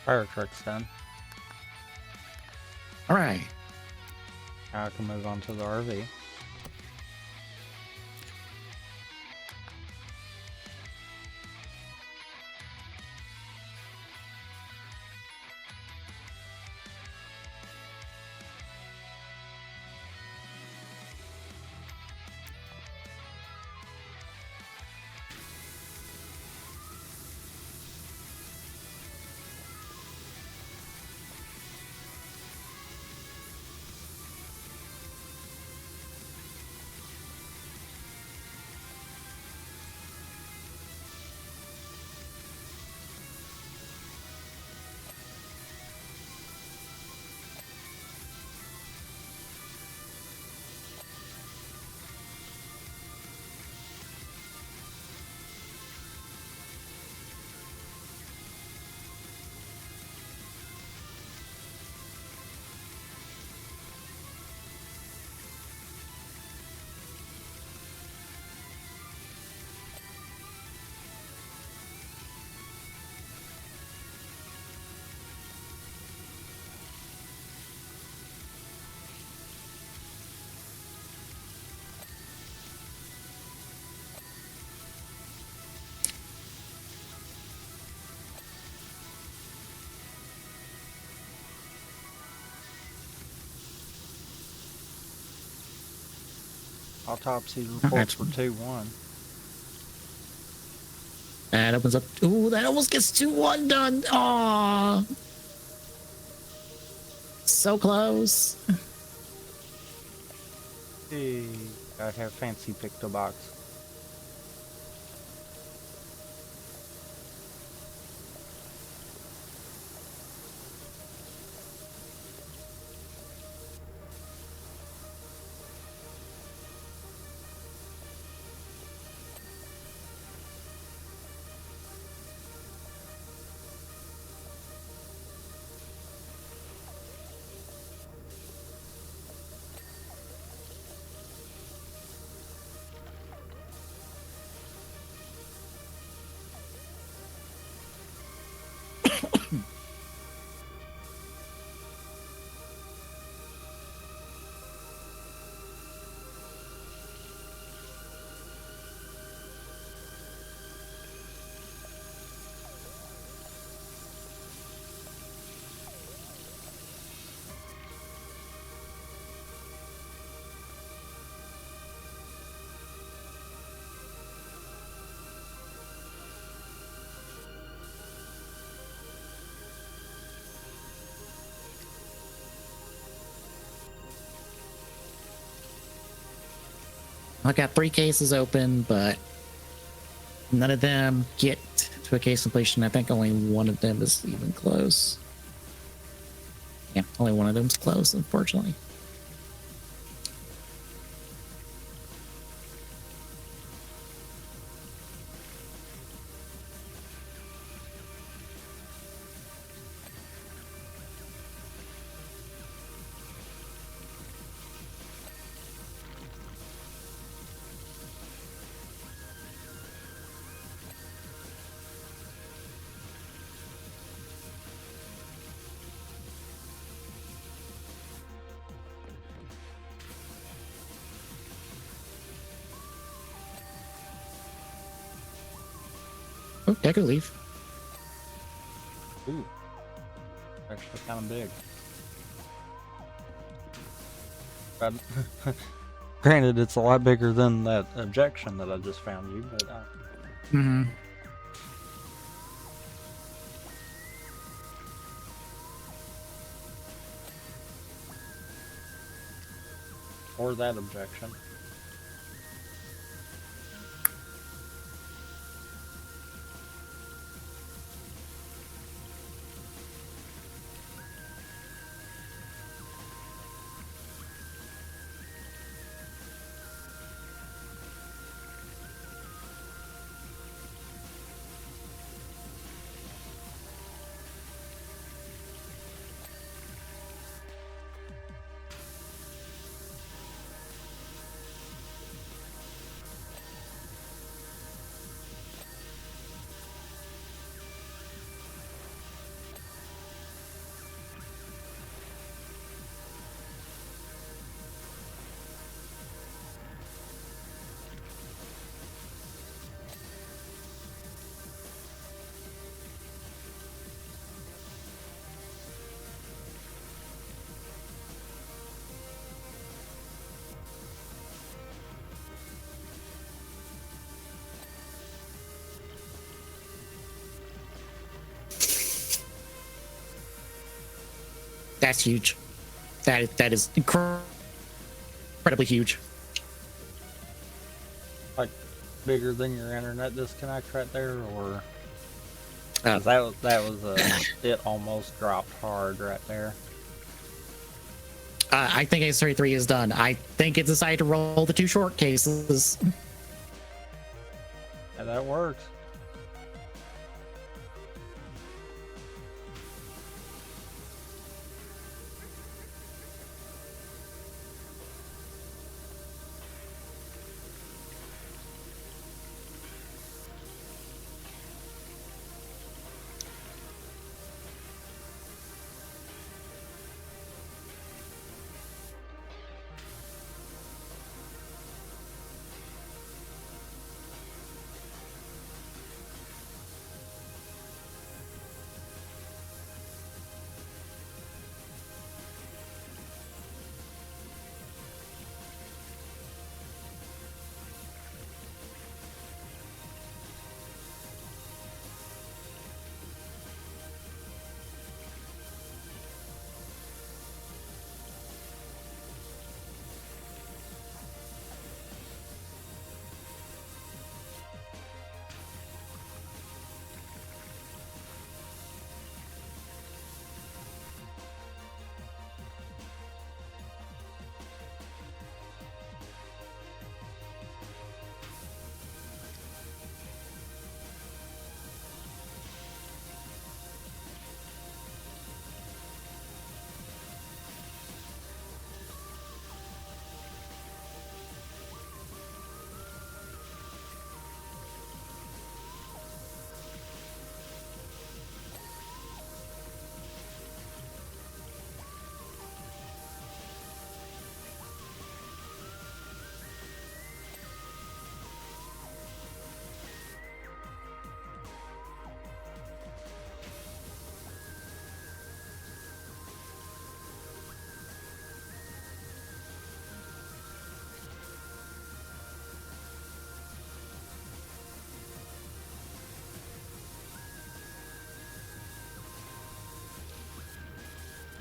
Fire truck's done. All right. Now I can move on to the RV. Autopsy reports for 2-1. That opens up. Ooh, that almost gets 2-1 done. Aw. So close. Hey, I have fancy picto box. I got 3 cases open, but none of them get to a case completion. I think only one of them is even close. Yeah, only one of them's close, unfortunately. Oh, I could leave. Ooh. Actually kind of big. But granted, it's a lot bigger than that objection that I just found you, but Mm-hmm. or that objection. That's huge. That is incredibly huge. Like bigger than your internet disconnect right there, or 'cause Uh, that was a it almost dropped hard right there. I think Ace33 is done. I think it decided to roll the 2 short cases. Yeah, that works.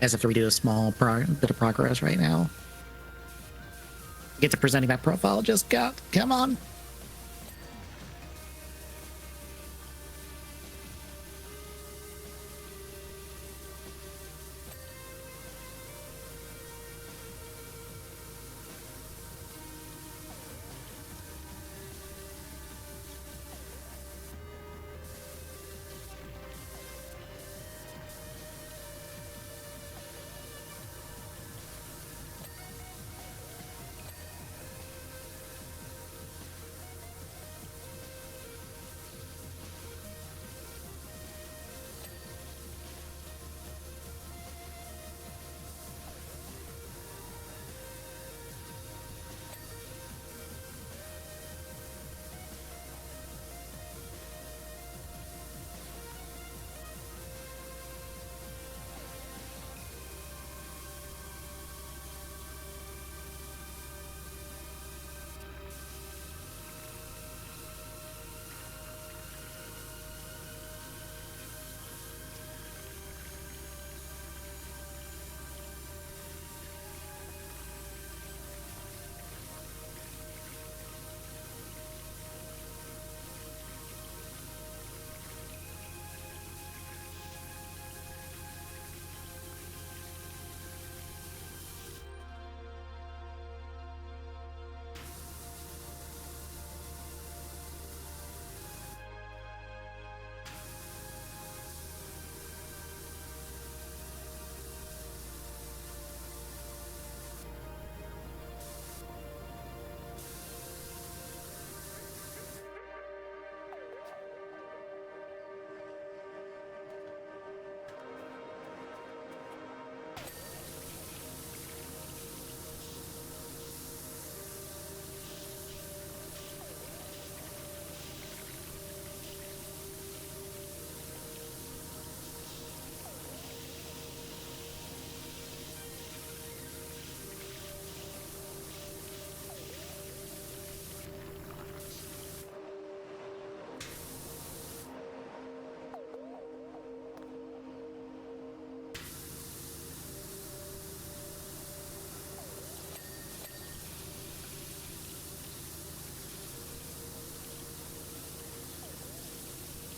As if to redo a small bit of progress right now. Get to presenting that profile just got. Come on.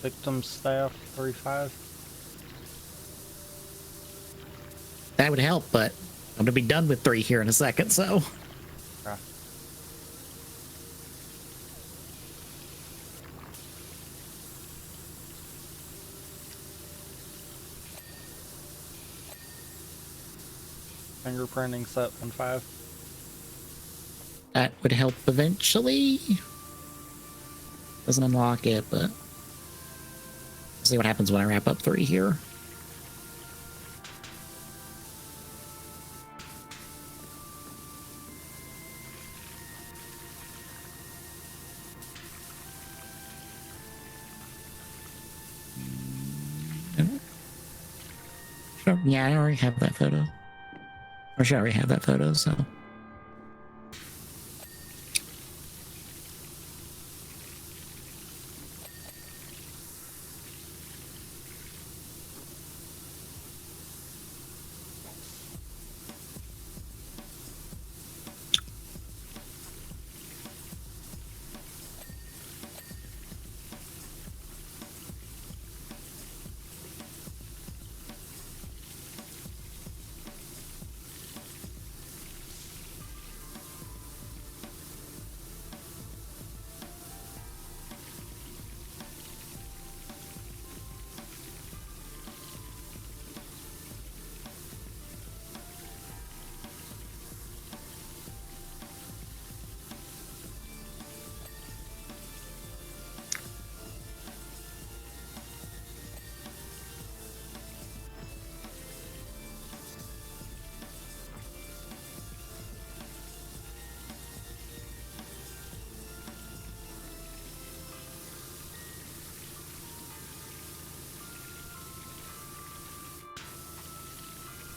Victim staff 3-5. That would help, but I'm gonna be done with 3 here in a second, so. Okay. Fingerprinting set 1-5. That would help eventually. Doesn't unlock it, but see what happens when I wrap up 3 here. Sure. Yeah, I already have that photo. Or should I already have that photo, so.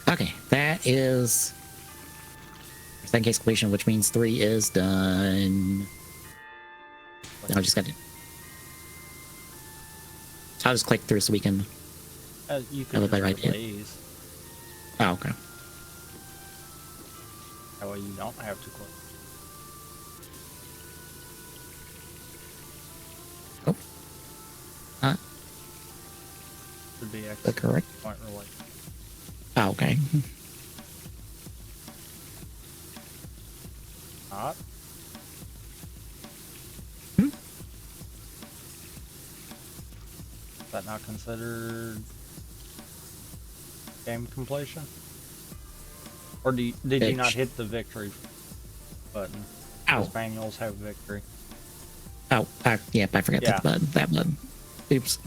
Okay, that is second case completion, which means 3 is done. I just got to. I'll just click through so we can. You can just right here. release. Oh, okay. That way you don't have to click. should be The correct. point relay. Oh, okay. Not. Is that not considered game completion? Or did you not hit the victory button? Ow. Spaniels have victory. Oh, yep, I forgot that button. That button. Oops.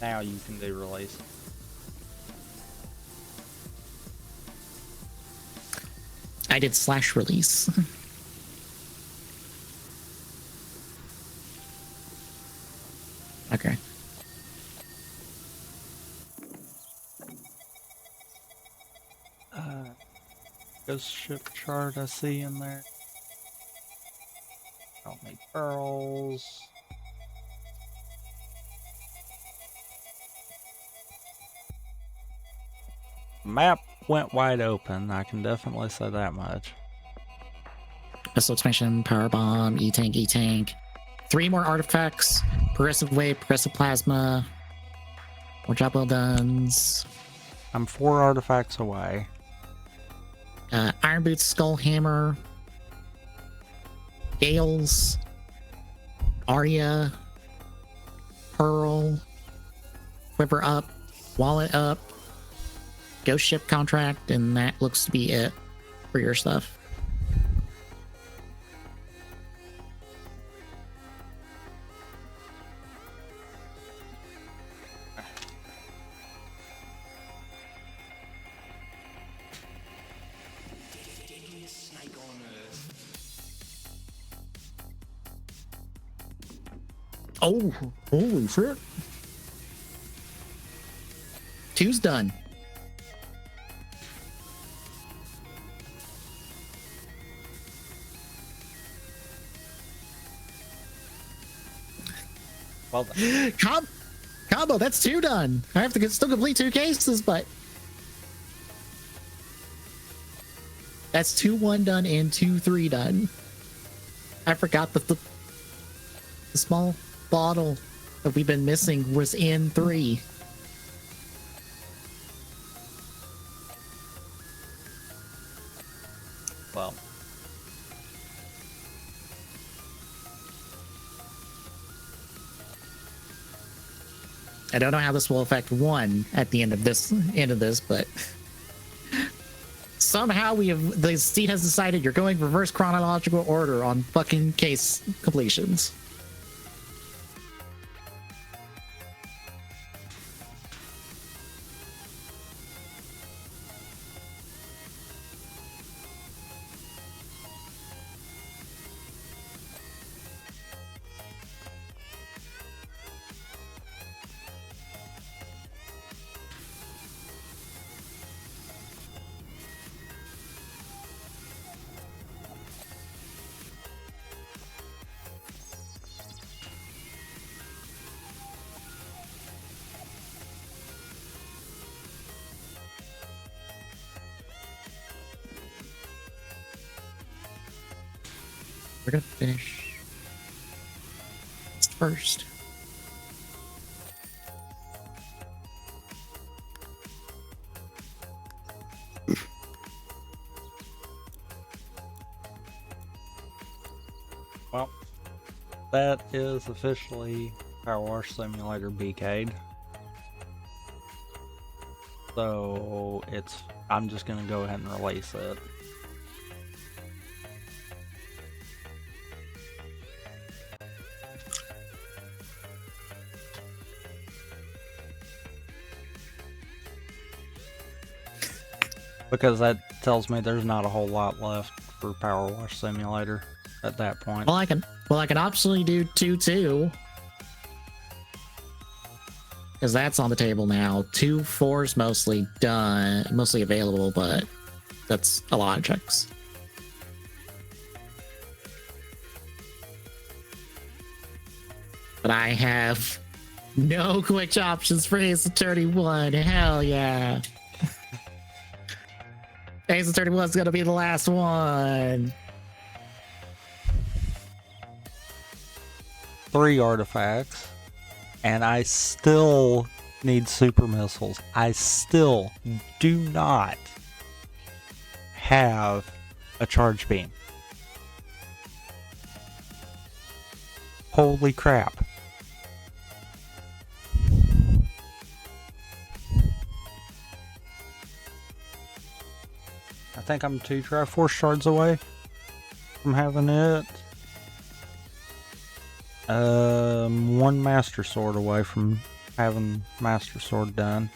Now you can do release. I did slash release. Okay. Ghost ship chart I see in there. Don't need pearls. Map went wide open, I can definitely say that much. Missile expansion, power bomb, E-tank, E-tank. 3 more artifacts. Progressive wave, progressive plasma. More job well done's. I'm 4 artifacts away. Iron Boots, Skull Hammer. Gales. Arya. Pearl. Quiver up. Wallet up. Ghost ship contract, and that looks to be it for your stuff. Oh, holy shit. 2's done. Well done. Combo, that's 2 done. I have to still complete 2 cases, but that's 2-1 done and 2-3 done. I forgot that the small bottle that we've been missing was in 3. Well. I don't know how this will affect 1 at the end of this, but somehow the seat has decided you're going reverse chronological order on fucking case completions. We're gonna finish first. Well, that is officially Power Wash Simulator Beeg. So I'm just gonna go ahead and release it. Because that tells me there's not a whole lot left for Power Wash Simulator at that point. Well, I can optionally do 2-2. Because that's on the table now. 2-4's mostly done, mostly available, but that's a lot of checks. But I have no quick options for Ace Attorney 1. Hell yeah. Ace Attorney 1's gonna be the last one. 3 artifacts, and I still need super missiles. I still do not have a charge beam. Holy crap. I think I'm 2 Triforce shards away from having it. 1 Master Sword away from having Master Sword done.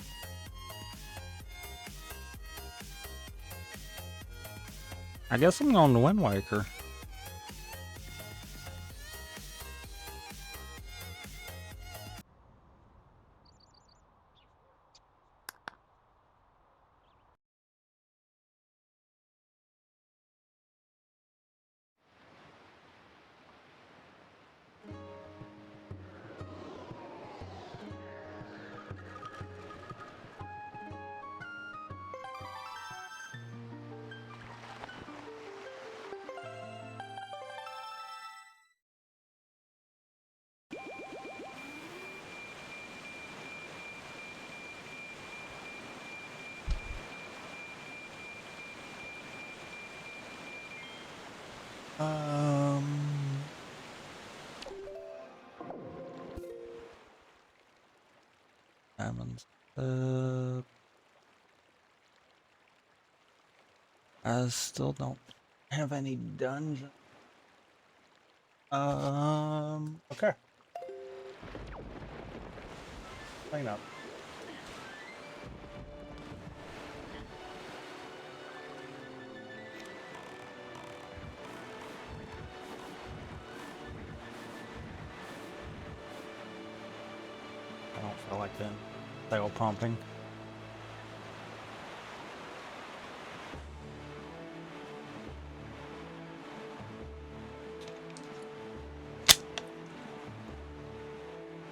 I guess I'm going to Wind Waker. Diamonds. I still don't have any dungeon. Okay. Clean up. I don't feel like then sail pumping.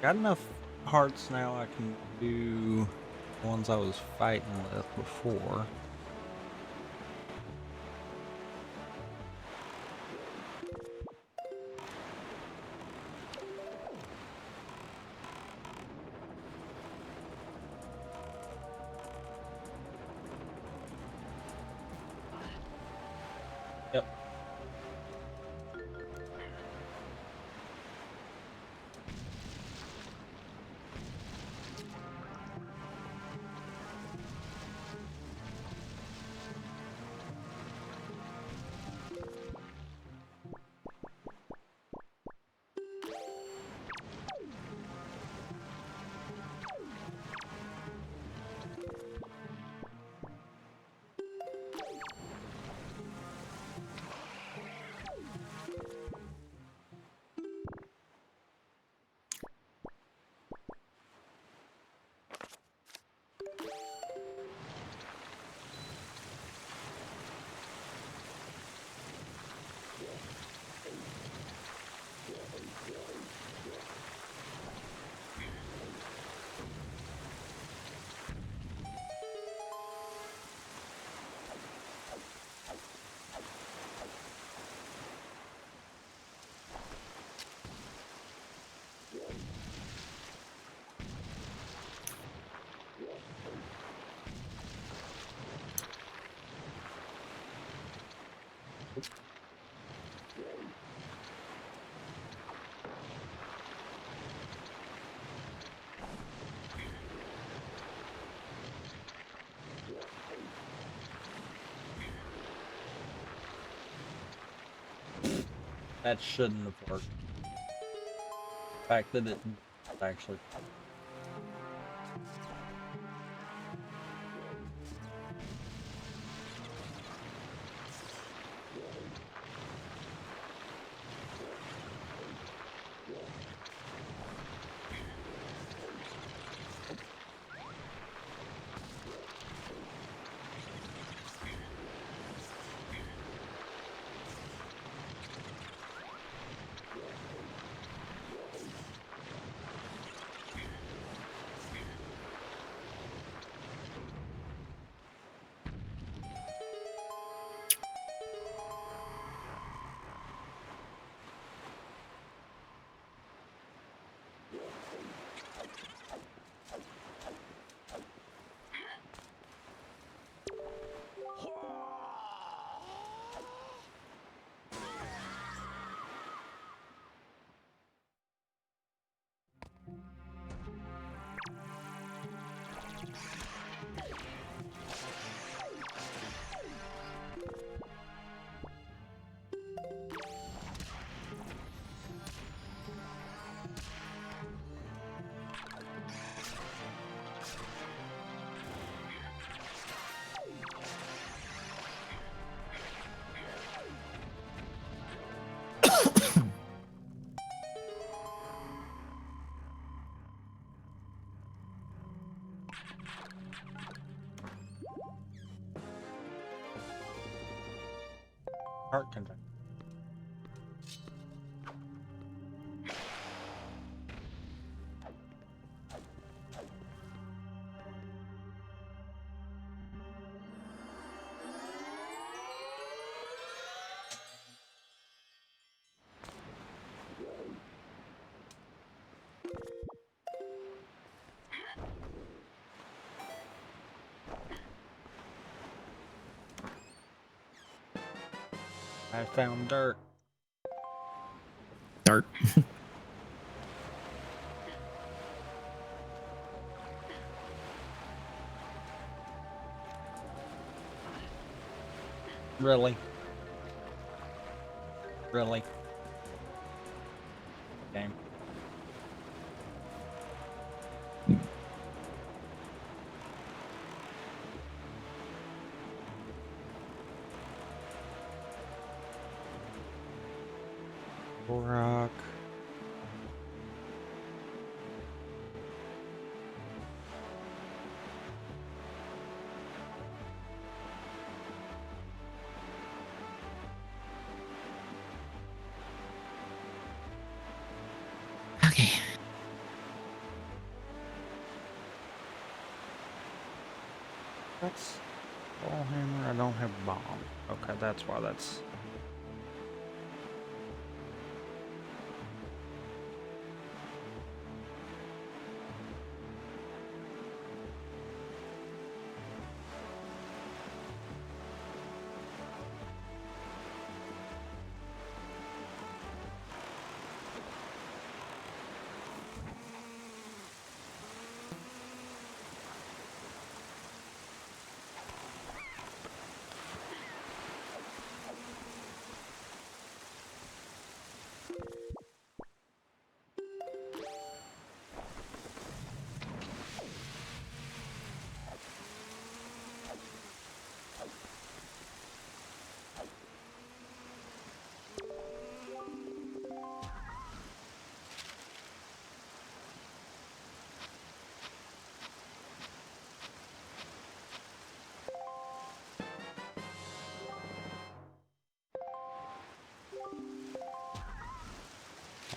Got enough hearts now I can do the ones I was fighting with before. Yep. That shouldn't have worked. The fact that it actually. Art convention. I found dirt. Dirt. Really? Really? Game. Rock. Okay. That's ball hammer. I don't have bomb. Okay, that's why that's.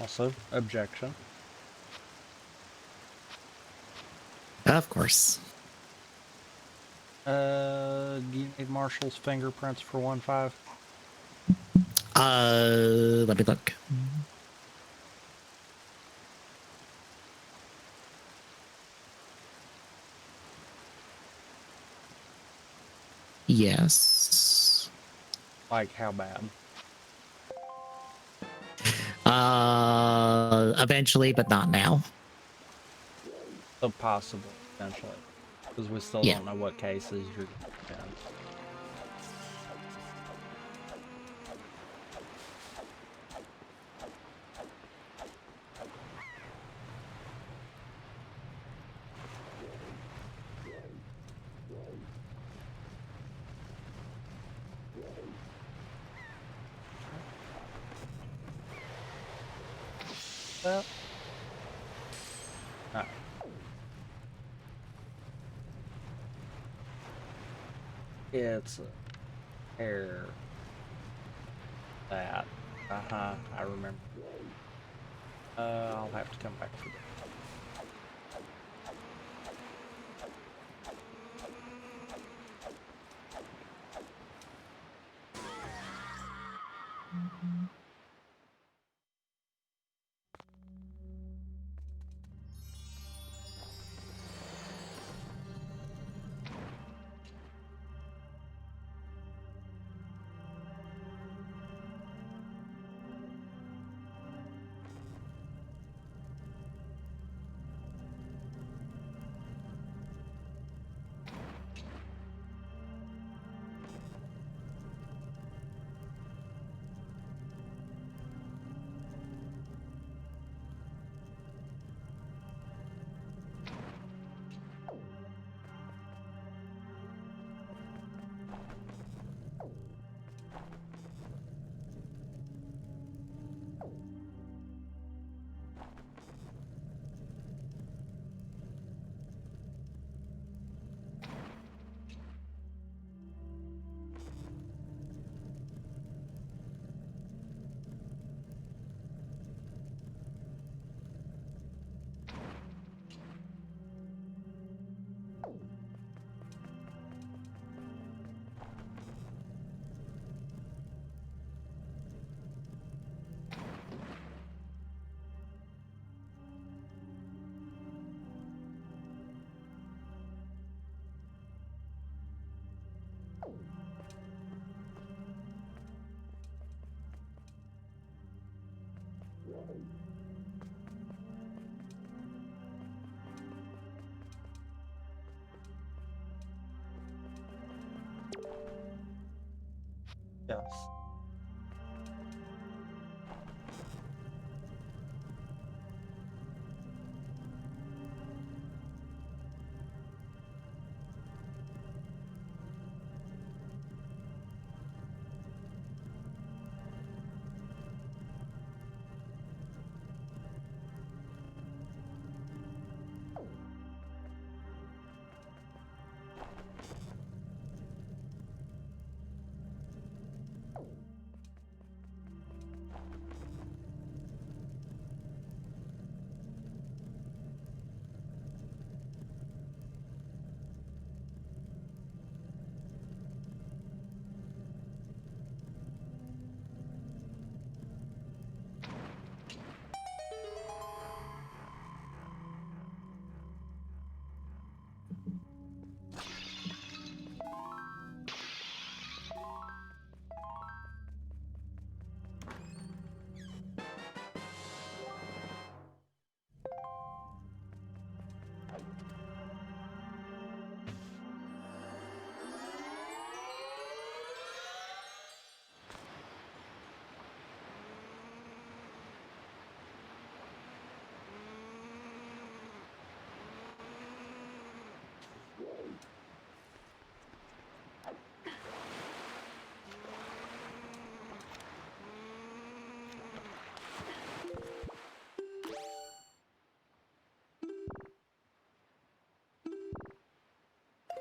Also, objection. Of course. Do you need Marshall's fingerprints for 1.5? Let me look. Yes. Like, how bad? Eventually, but not now. So possible, potentially. Because we still Yeah. don't know what cases you're in. Well, no. It's a hair. That. Uh-huh, I remember. I'll have to come back for that.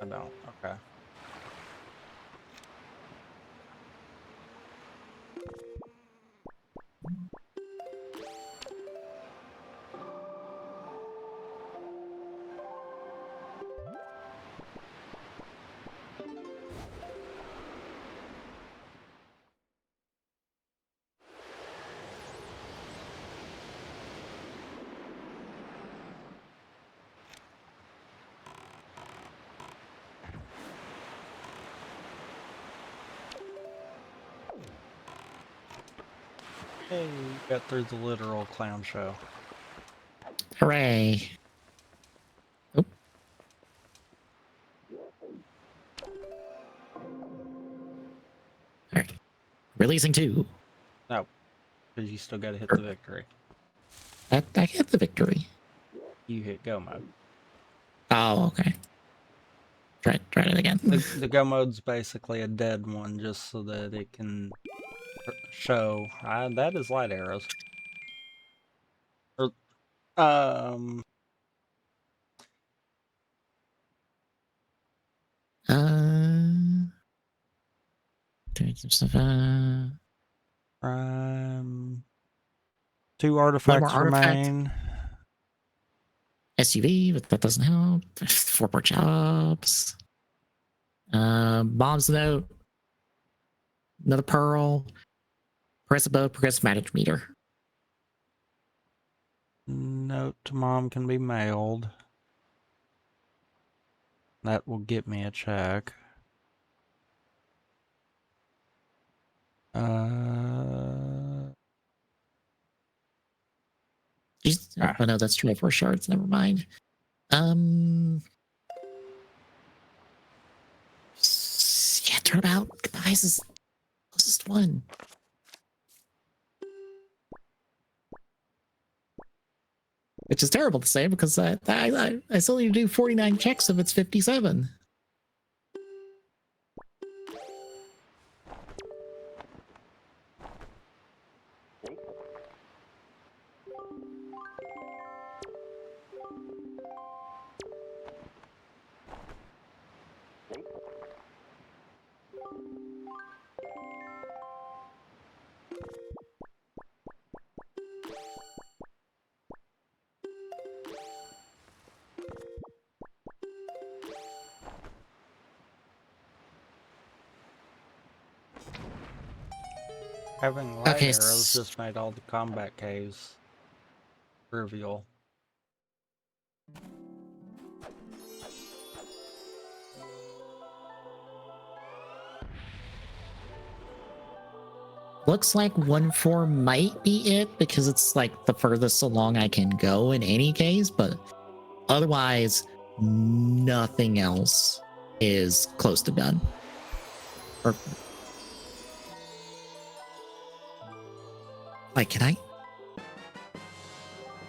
don't. Okay. Hey, we got through the literal clown show. Hooray. Oh. Alright. Releasing 2. No, because you still got to hit the victory. I hit the victory. You hit go mode. Oh, okay. Try it again. The go mode's basically a dead one, just so that it can show. That is light arrows. Or, um. Doing some stuff. 2 One artifacts more artifact. remain. SUV, but that doesn't help. 4 more jobs. Bombs note. Another pearl. Press above, progress magic meter. Note to mom can be mailed. That will get me a check. Oh no, that's 24 shards. Never mind. Yeah, turnabout. Guys, is closest one. Which is terrible to say because I still need to do 49 checks if it's 57. Having light Okay, arrows just made all the combat caves trivial. looks like 1-4 might be it because it's like the furthest along I can go in any case, but otherwise, nothing else is close to done. Or, like, can I?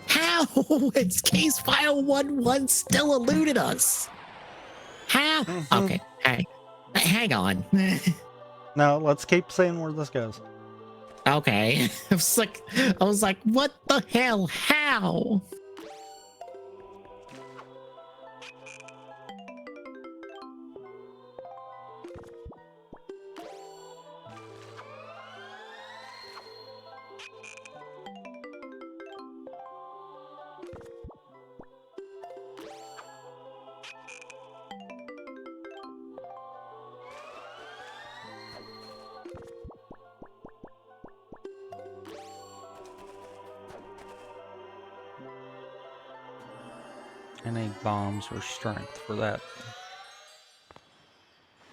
How? It's case file 1-1 still eluded us. How? Okay, hang on. No, let's keep seeing where this goes. Okay. I was like, what the hell? How? I need bombs or strength for that.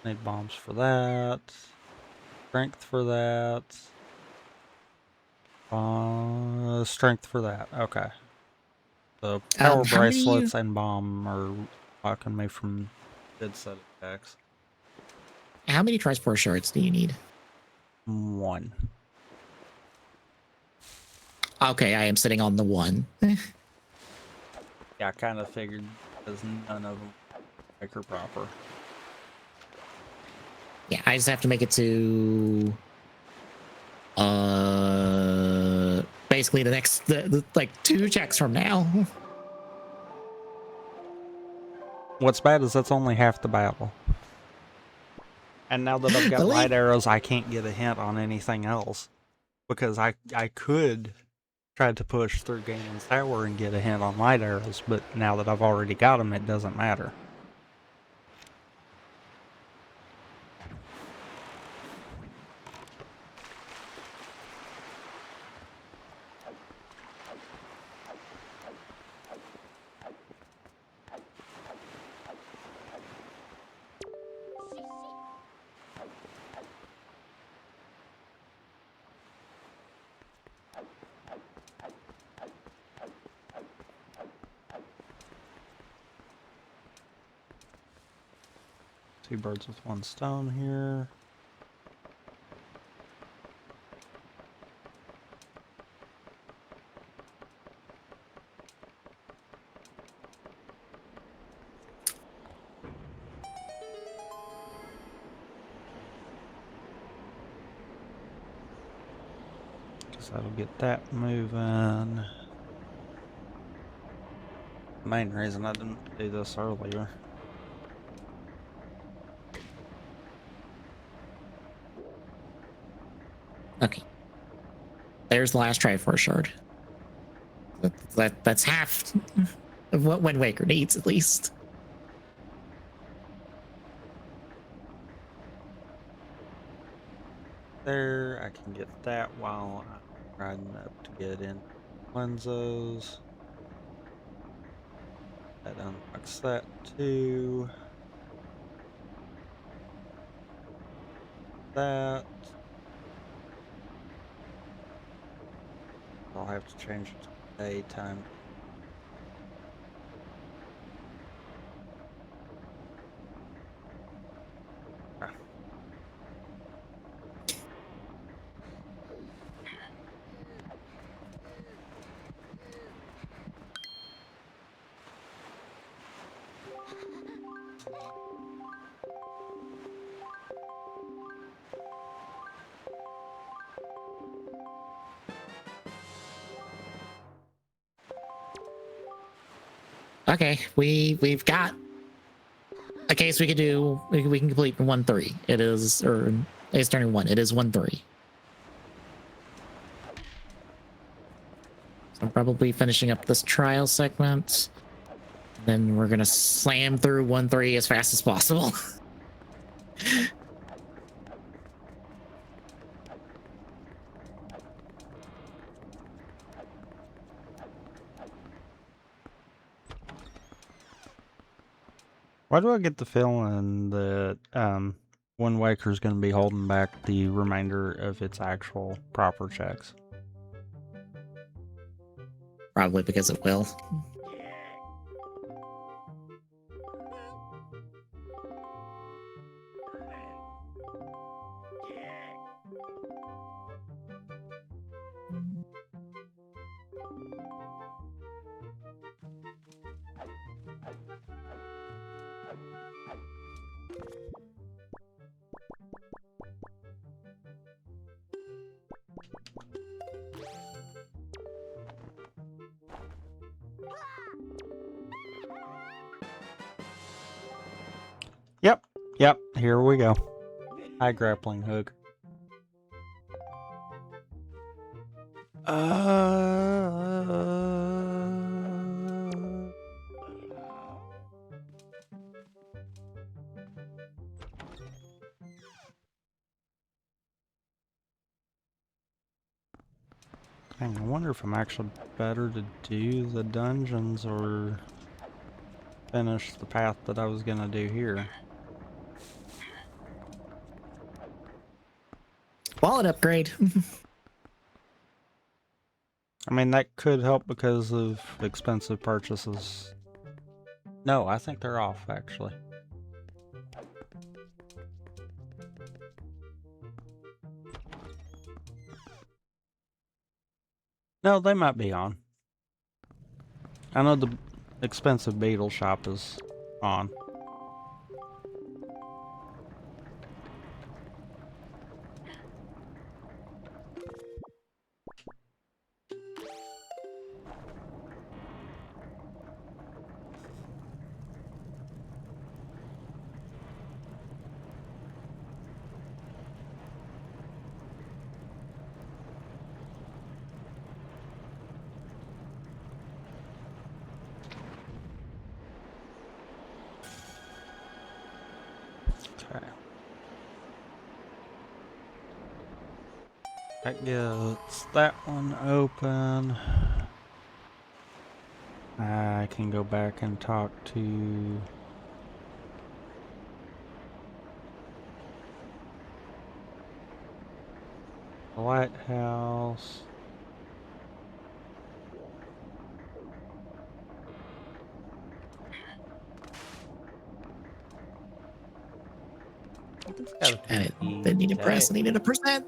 I need bombs for that. Strength for that. Strength for that. Okay. The power bracelets and bomb are blocking me from dead set attacks. How many transport shards do you need? 1. Okay, I am sitting on the 1. Yeah, I kind of figured because none of them make her proper. Yeah, I just have to make it to basically the next like 2 checks from now. What's bad is that's only half the battle. And now that I've got The light lead. arrows, I can't get a hint on anything else. Because I could try to push through Ganon's Tower and get a hint on light arrows, but now that I've already got them, it doesn't matter. Two birds with one stone here. Guess that'll get that moving. The main reason I didn't do this earlier. Okay. There's the last Triforce shard. That's half of what Wind Waker needs, at least. There, I can get that while I'm riding up to get in Lenzo's. That unlocks that too. That. I'll have to change it to daytime. Okay, we've got a case we could do. We can complete in 1-3. It is, or it's turning 1. It is 1-3. So I'm probably finishing up this trial segment. Then we're gonna slam through 1-3 as fast as possible. Why do I get the feeling that Wind Waker's going to be holding back the remainder of its actual proper checks? Probably because it will. Yep, here we go. High grappling hook. Dang, I wonder if I'm actually better to do the dungeons or finish the path that I was gonna do here. Wallet upgrade. I mean, that could help because of expensive purchases. No, I think they're off, actually. No, they might be on. I know the expensive beetle shop is on. That gets that one open. I can go back and talk to the lighthouse. It's gotta be They need to press. I day. needed a percent.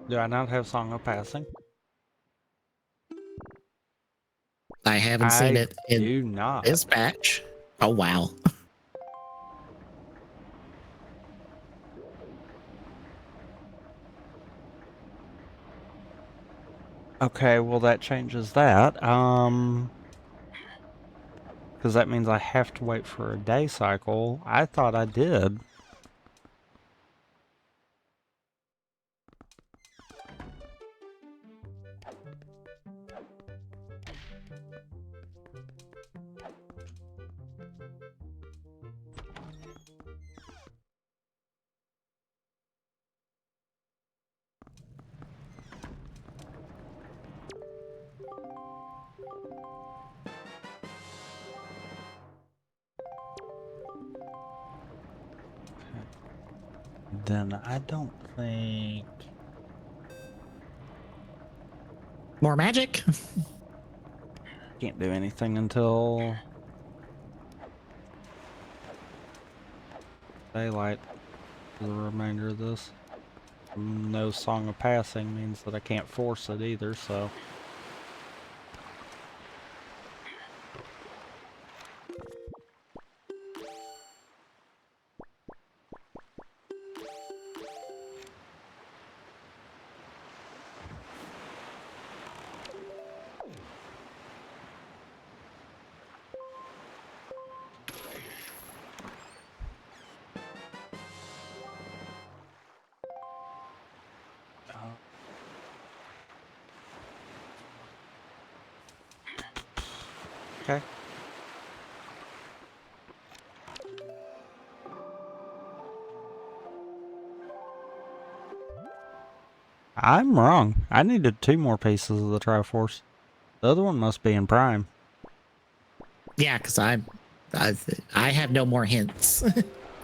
Do I not have Song of Passing? I haven't seen I it in do not. this batch. Oh wow. Okay, well that changes that. Because that means I have to wait for a day cycle. I thought I did. Then I don't think... More magic. Can't do anything until daylight for the remainder of this. No Song of Passing means that I can't force it either, so... Okay. I'm wrong. I needed 2 more pieces of the Triforce. The other one must be in Prime. Yeah, because I have no more hints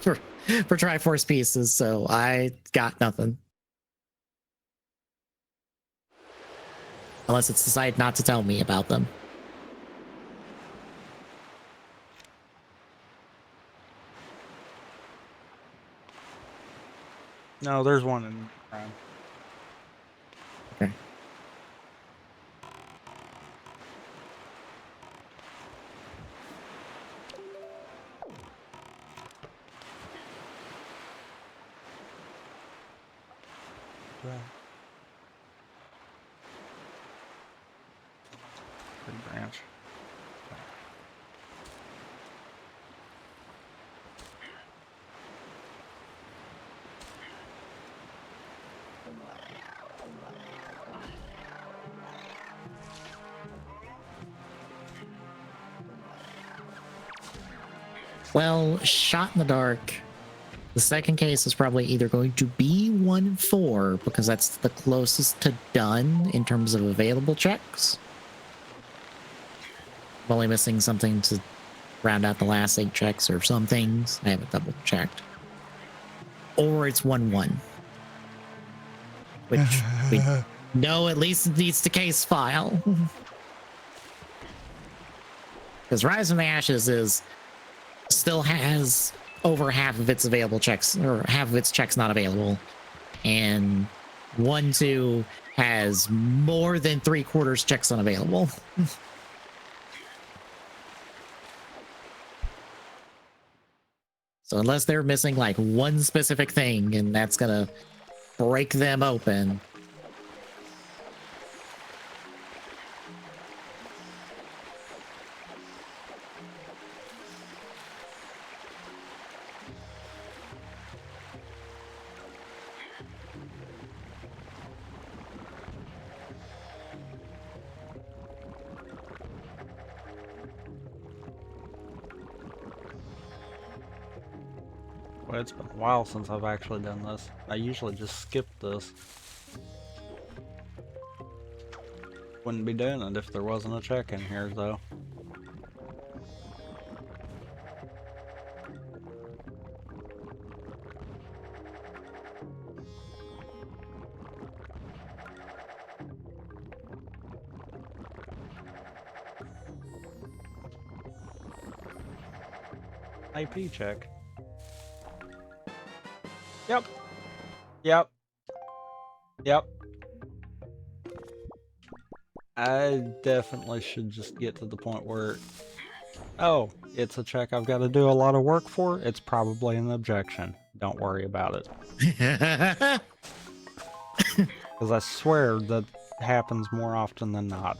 for Triforce pieces, so I got nothing. Unless it's decided not to tell me about them. No, there's one in Prime. Okay. Right. Big branch. Well, shot in the dark. The second case is probably either going to be 1-4 because that's the closest to done in terms of available checks. I'm only missing something to round out the last 8 checks or some things. I haven't double checked. Or it's 1-1. Which we know at least it needs the case file. Because Rise from the Ashes still has over half of its available checks, or half of its checks not available. And 1-2 has more than 3/4 checks unavailable. So unless they're missing like one specific thing and that's gonna break them open. Well, it's been a while since I've actually done this. I usually just skip this. Wouldn't be doing it if there wasn't a check in here, though. IP check. Yep. Yep. Yep. I definitely should just get to the point where, oh, it's a check I've got to do a lot of work for. It's probably an objection. Don't worry about it. Because I swear that happens more often than not.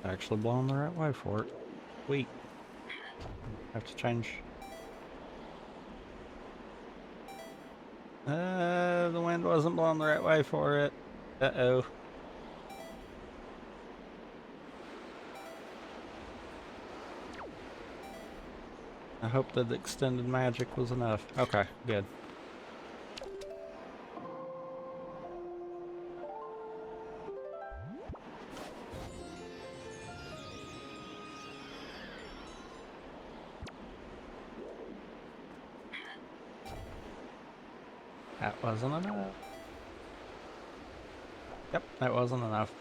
Actually blowing the right way for it. Sweet. Have to change. The wind wasn't blowing the right way for it. Uh-oh. I hope that extended magic was enough. Okay, good. That wasn't enough. Yep, that wasn't enough.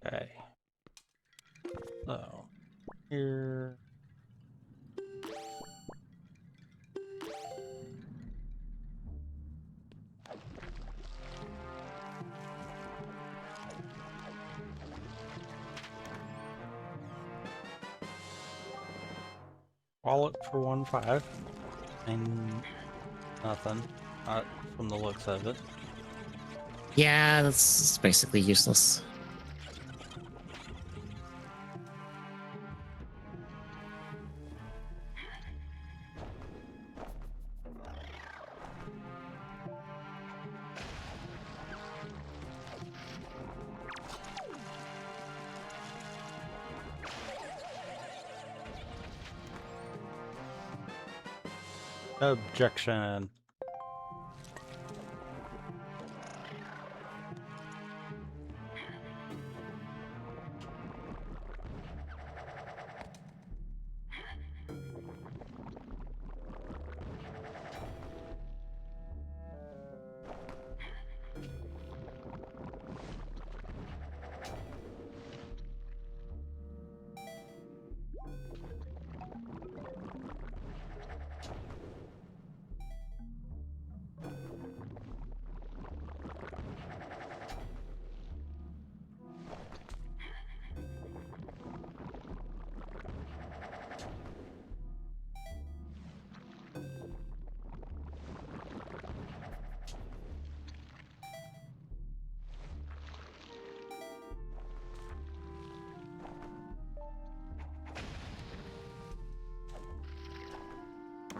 Okay. So, here. Wallet for 1.5. And nothing. Not from the looks of it. Yeah, that's basically useless. Objection.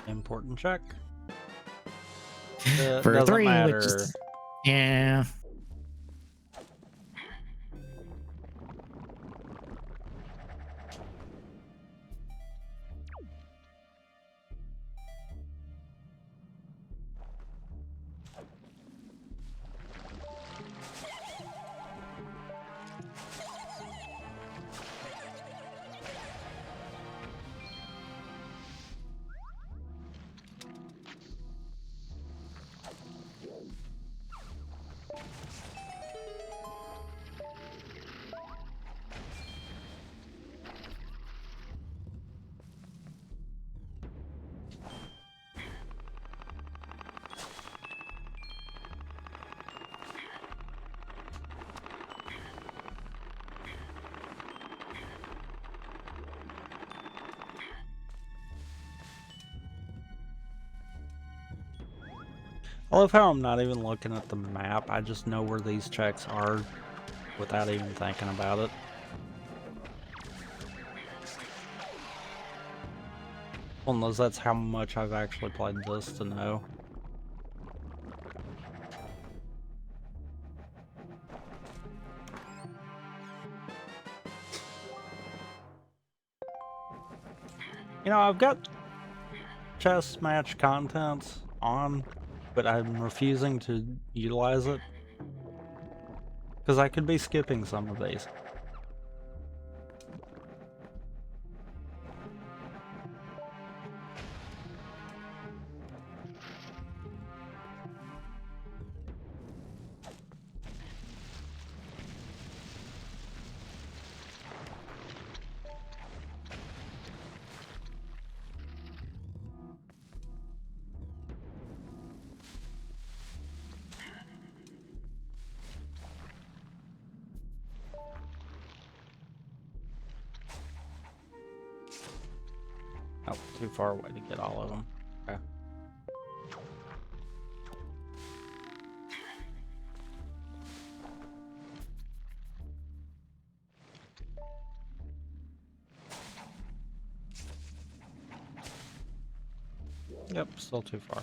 Important check. For doesn't 3, matter. which is, yeah. I love how I'm not even looking at the map. I just know where these checks are without even thinking about it. Well, knows that's how much I've actually played this to know. You know, I've got chess match contents on, but I'm refusing to utilize it because I could be skipping some of these. Oh, too far away to get all of them. Okay. Yep, still too far.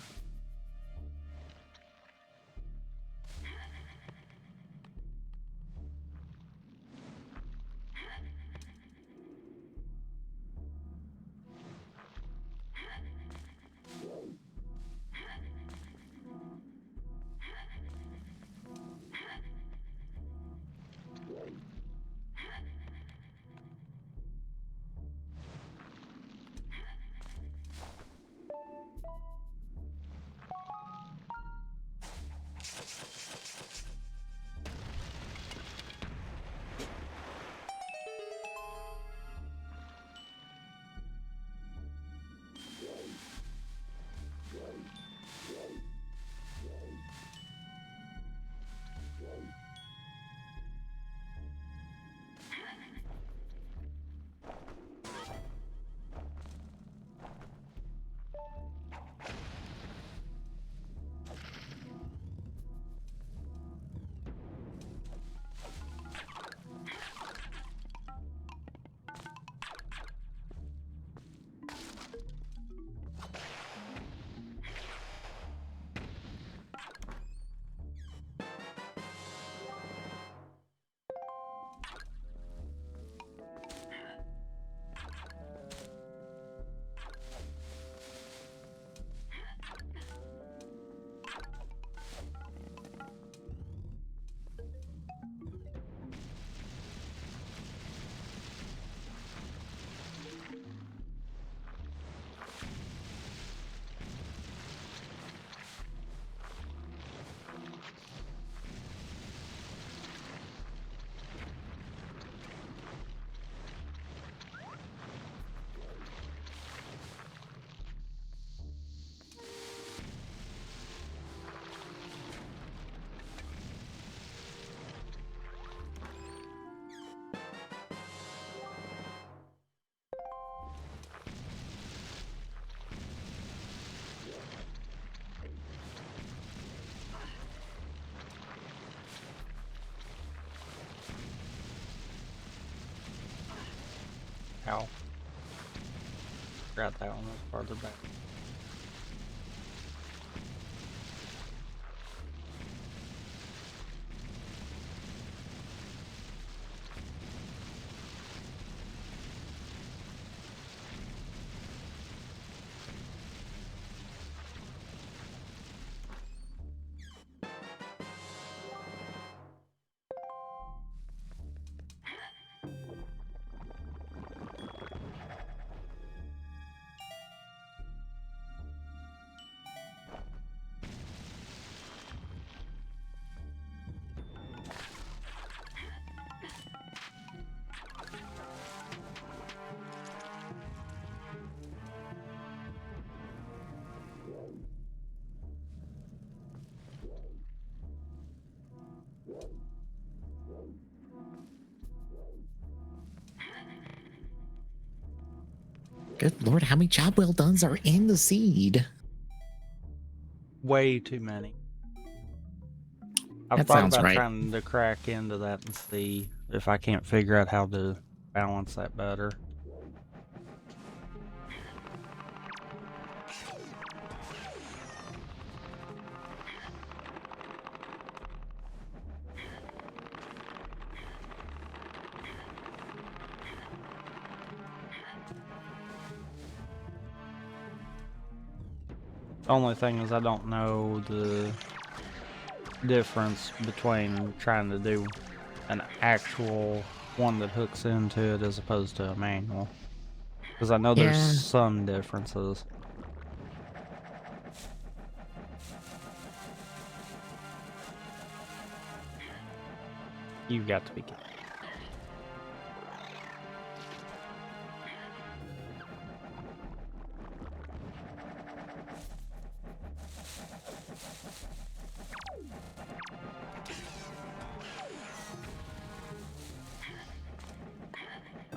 Ow. Forgot that one was farther back. Good lord, how many job well dones are in the seed? way too many. I've That thought sounds about right. trying to crack into that and see if I can't figure out how to balance that better. The only thing is I don't know the difference between trying to do an actual one that hooks into it as opposed to a manual. Because I know there's Yeah. some differences. You've got to be kidding.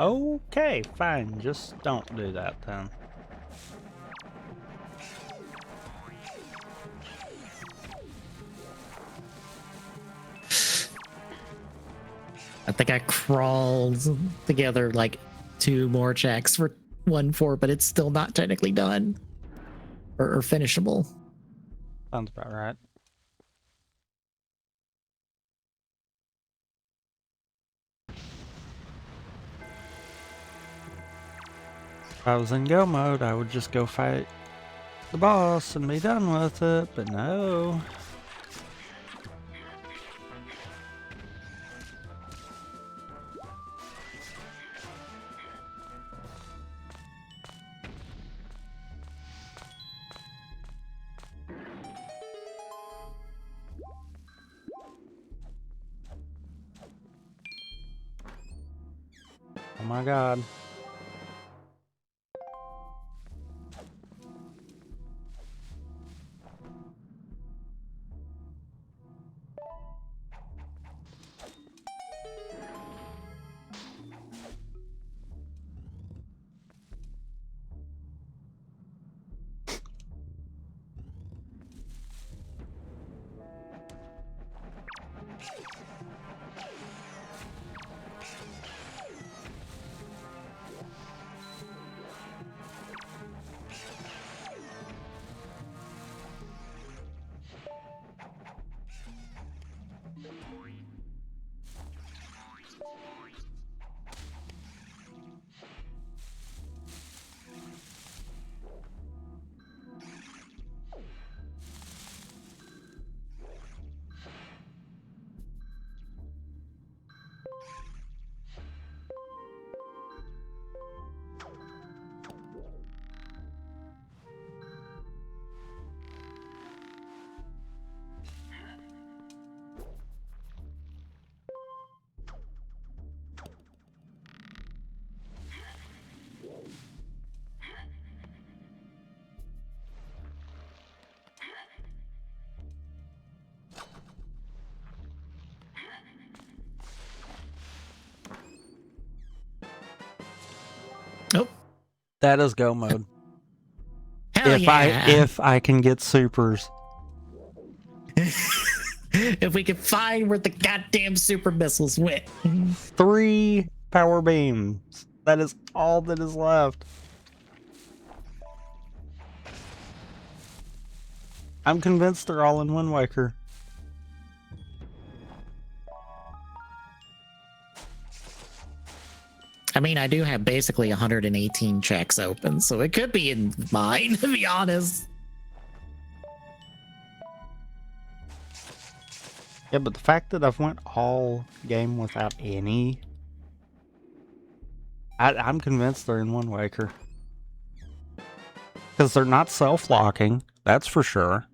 Okay, fine. Just don't do that then. I think I crawled together like 2 more checks for 1-4, but it's still not technically done or finishable. Sounds about right. If I was in go mode, I would just go fight the boss and be done with it, but no. Oh my god. Oh, That is go mode. hell yeah. If I can get supers. If we can find where the goddamn super missiles went. 3 power beams. That is all that is left. I'm convinced they're all in Wind Waker. I mean, I do have basically 118 checks open, so it could be in mine, to be honest. Yeah, but the fact that I've went all game without any, I'm convinced they're in Wind Waker. Because they're not self-locking, that's for sure.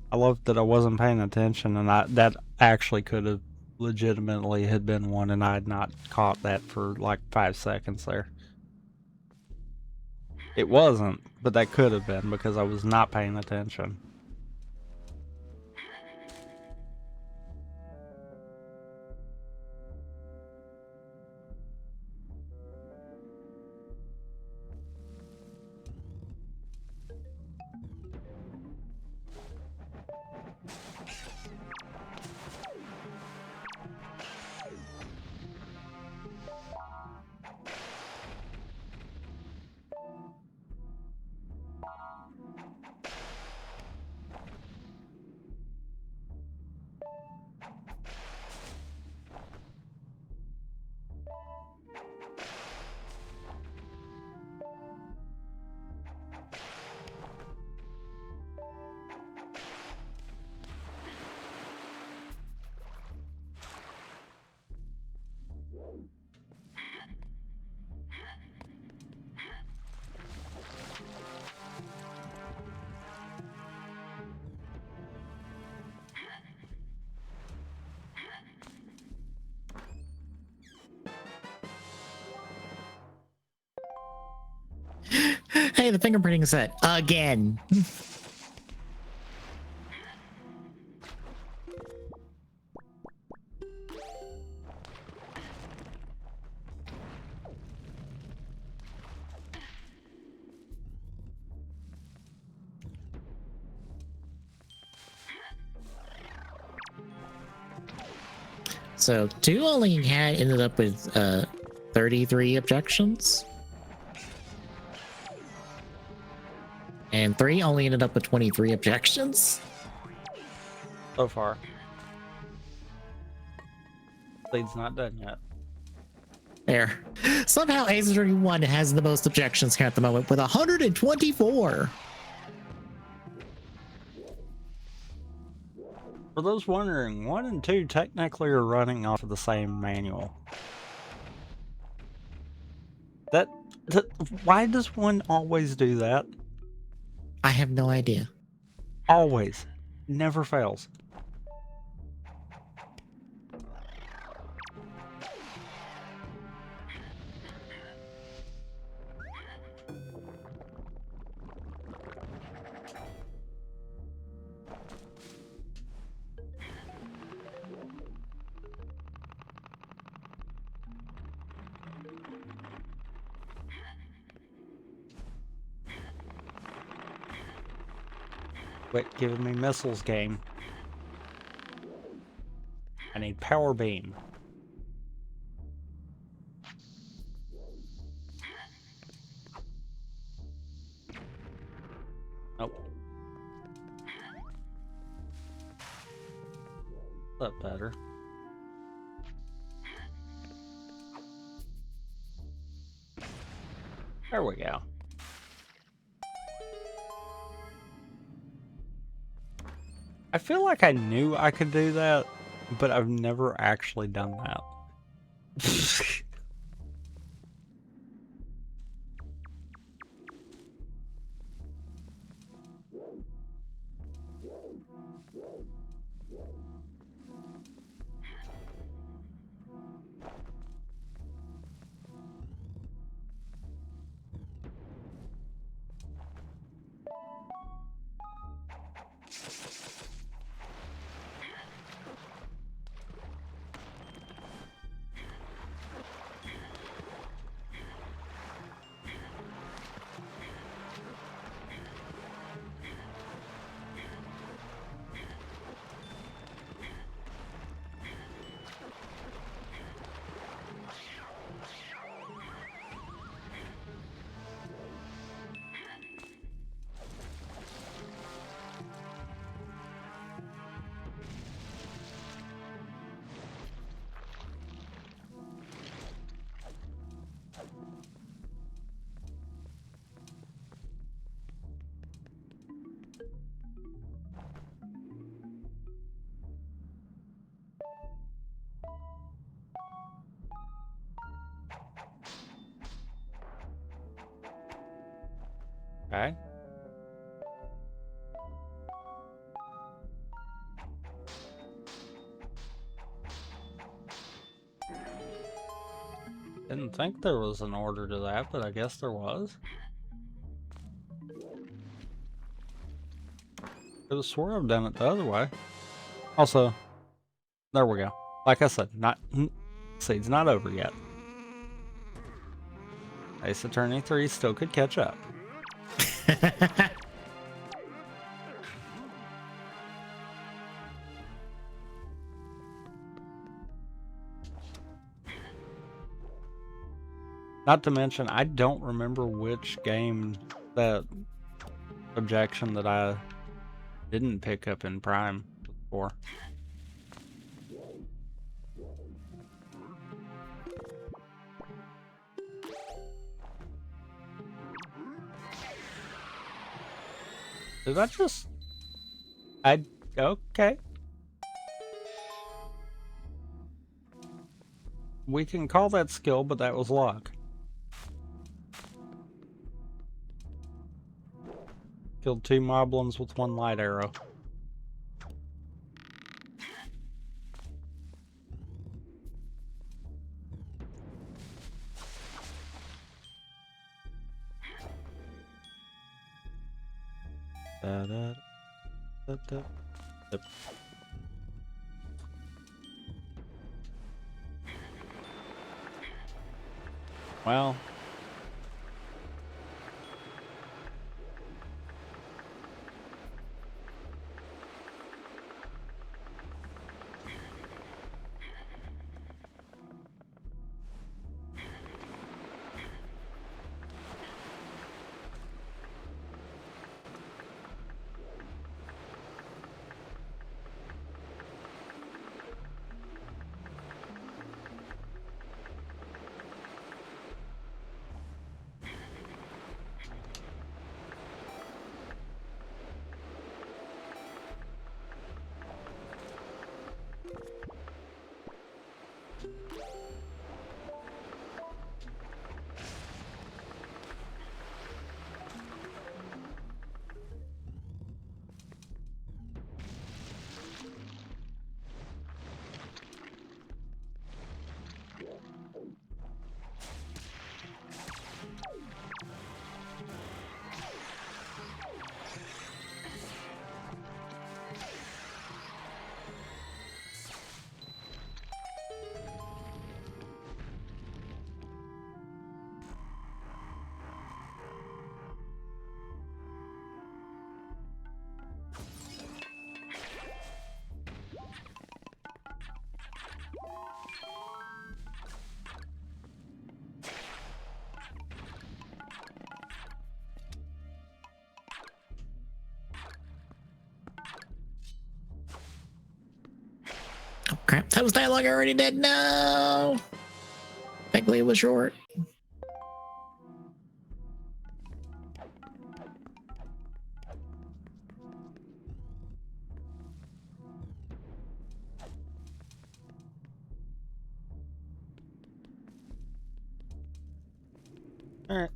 I love that I wasn't paying attention, and that actually could have legitimately had been one, and I had not caught that for like 5 seconds there. It wasn't, but that could have been because I was not paying attention. Hey, the fingerprinting set again. So 2 only had ended up with 33 objections. And 3 only ended up with 23 objections. So far. Lead's not done yet. There. Somehow Ace 31 has the most objections here at the moment with 124. For those wondering, 1 and 2 technically are running off of the same manual. That why does 1 always do that? I have no idea. Always. Never fails. Quit giving me missiles, game. I need power beam. Nope. That better. There we go. I feel like I knew I could do that, but I've never actually done that. Okay. Didn't think there was an order to that, but I guess there was. Could have swore I've done it the other way. Also, there we go. Like I said, seed's not over yet. Ace Attorney 3 still could catch up. Not to mention, I don't remember which game that objection that I didn't pick up in Prime before. Did I just... Okay. We can call that skill, but that was luck. Killed 2 moblins with 1 light arrow. Da, da, da, da, da. Well, Oh crap! That was dialogue I already did. No. Thankfully, it was short. all right.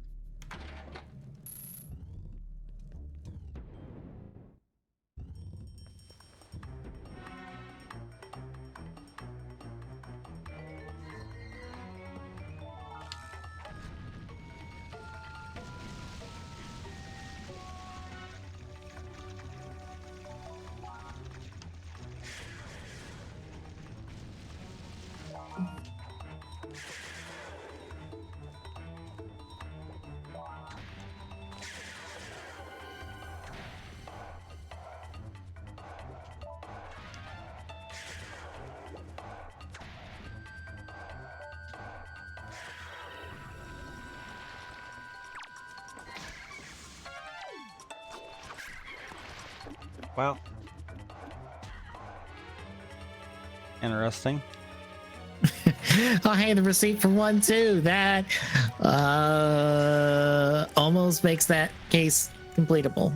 Well, interesting. Oh, hey, the receipt for 1-2. That almost makes that case completable.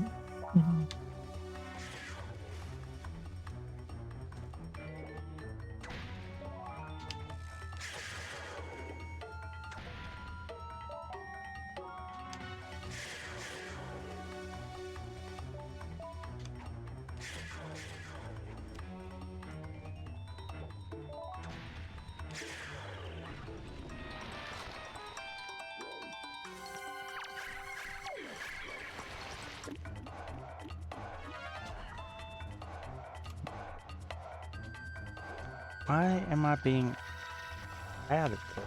Why am I being added to?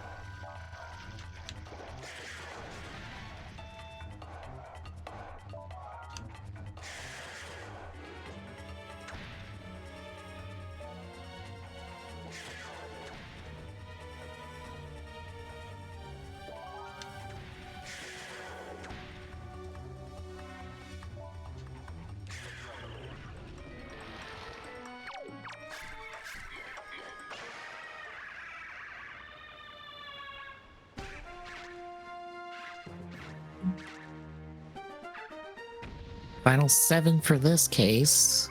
Final 7 for this case.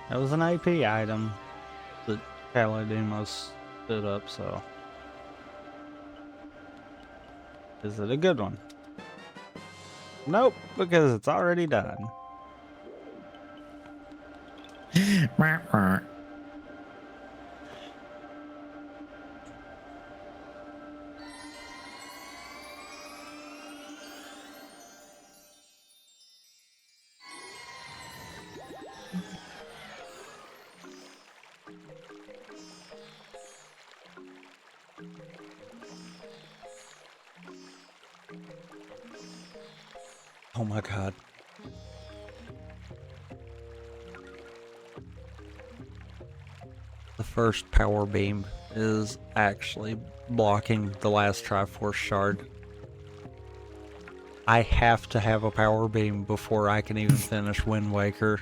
That was an AP item that Paladimos stood up, so. Is it a good one? Nope, because it's already done. Oh my god. The first power beam is actually blocking the last Triforce shard. I have to have a power beam before I can even finish Wind Waker.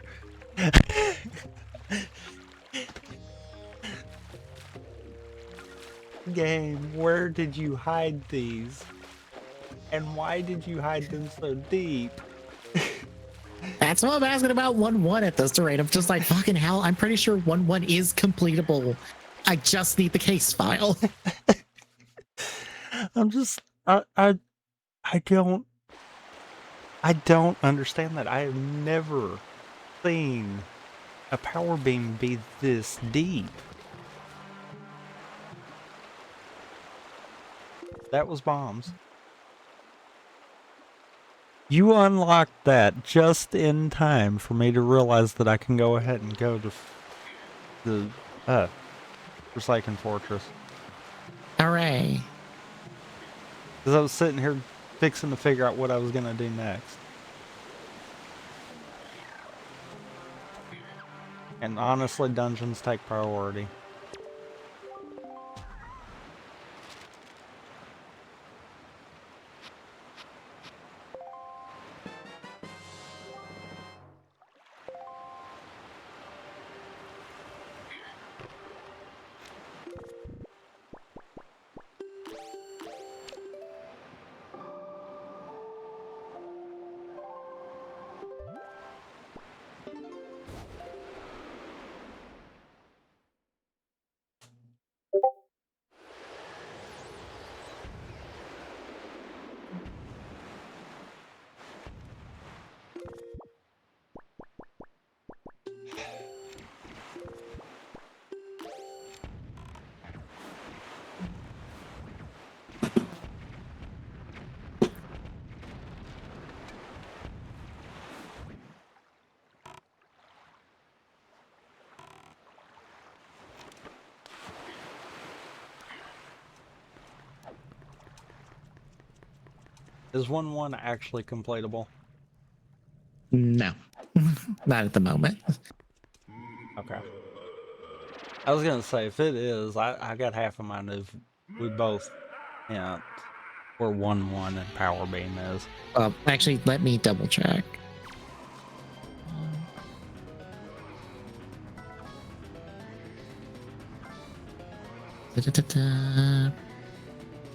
Game, where did you hide these? And why did you hide them so deep? That's what I'm asking about 1-1 at this rate. I'm just like, fucking hell, I'm pretty sure 1-1 is completable. I just need the case file. I'm just, I don't understand that. I have never seen a power beam be this deep. That was bombs. You unlocked that just in time for me to realize that I can go ahead and go to the Forsaken Fortress. Hooray. Because I was sitting here fixing to figure out what I was going to do next. And honestly, dungeons take priority. Is 1-1 actually completable? No, not at the moment. Okay. I was going to say, if it is, I got half of mine if we both hint where 1-1 and power beam is. Actually, let me double check.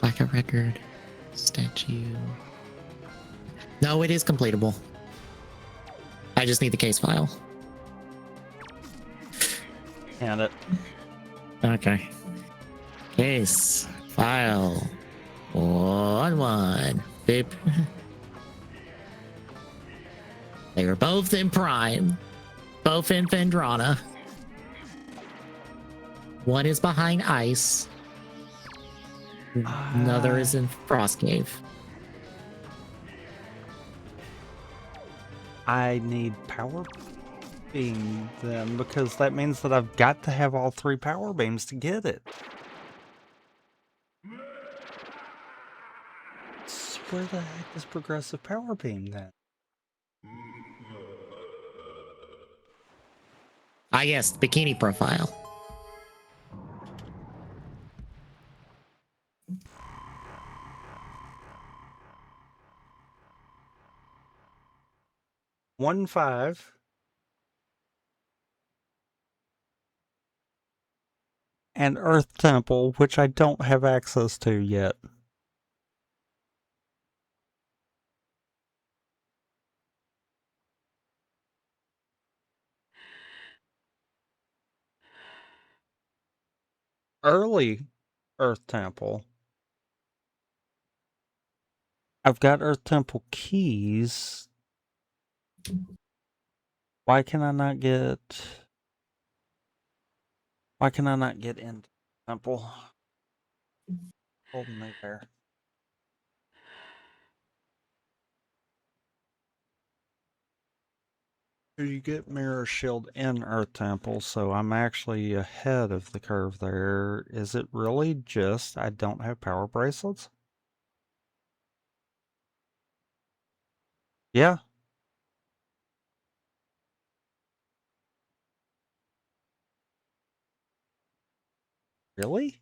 Black record statue. No, it is completable. I just need the case file. Hand it. Okay. Case file 1-1. Beep. They were both in Prime, both in Phendrana. One is behind ice. Another is in Frostcave. I need power beam then, because that means that I've got to have all 3 power beams to get it. So where the heck is progressive power beam then? Ah, yes, bikini profile. One 5. And Earth Temple, which I don't have access to yet. Early Earth Temple. I've got Earth Temple keys. Why can I not get into Temple? Holding me there. You get Mirror Shield in Earth Temple, so I'm actually ahead of the curve there. Is it really just I don't have power bracelets? Yeah. Really?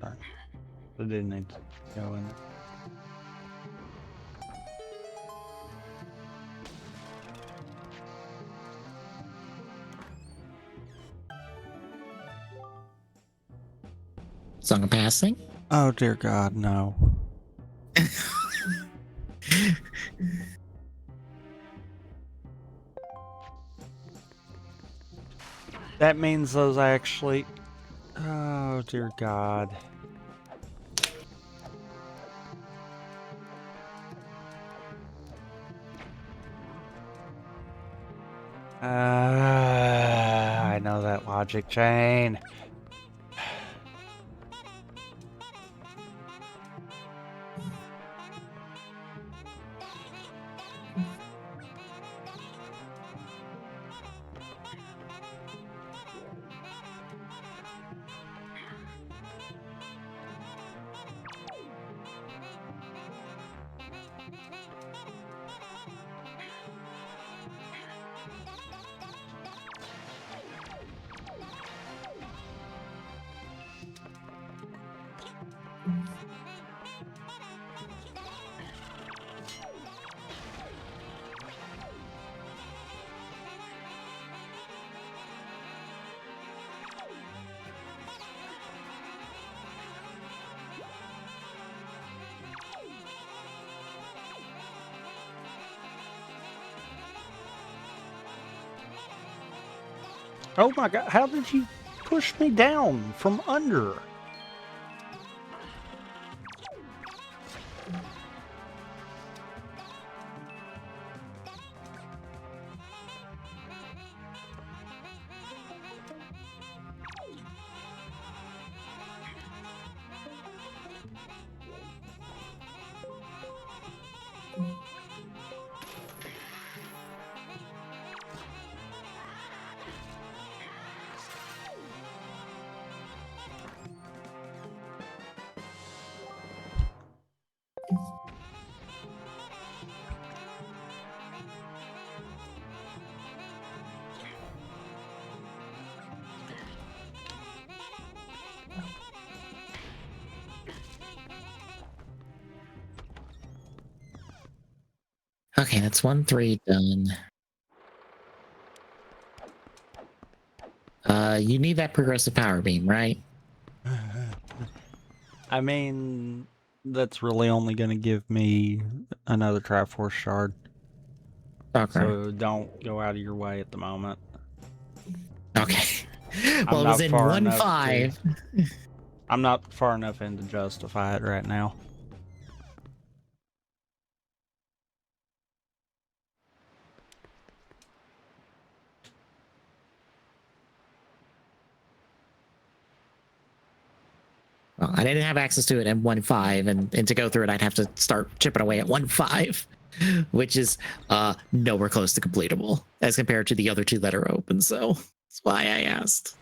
Sorry. I didn't need to go in it. Song of Passing? Oh dear God, no. That means those actually... Oh dear God. I know that logic chain. Oh my God, how did you push me down from under? Okay, that's 1-3 done. You need that progressive power beam, right? I mean, that's really only going to give me another Triforce shard. Okay. So don't go out of your way at the moment. Okay. I'm Well, it was not in far 1-5. I'm not far enough in to justify it right now. Well, I didn't have access to it at 1-5, and to go through it, I'd have to start chipping away at 1-5, which is nowhere close to completable as compared to the other two that are open. So that's why I asked.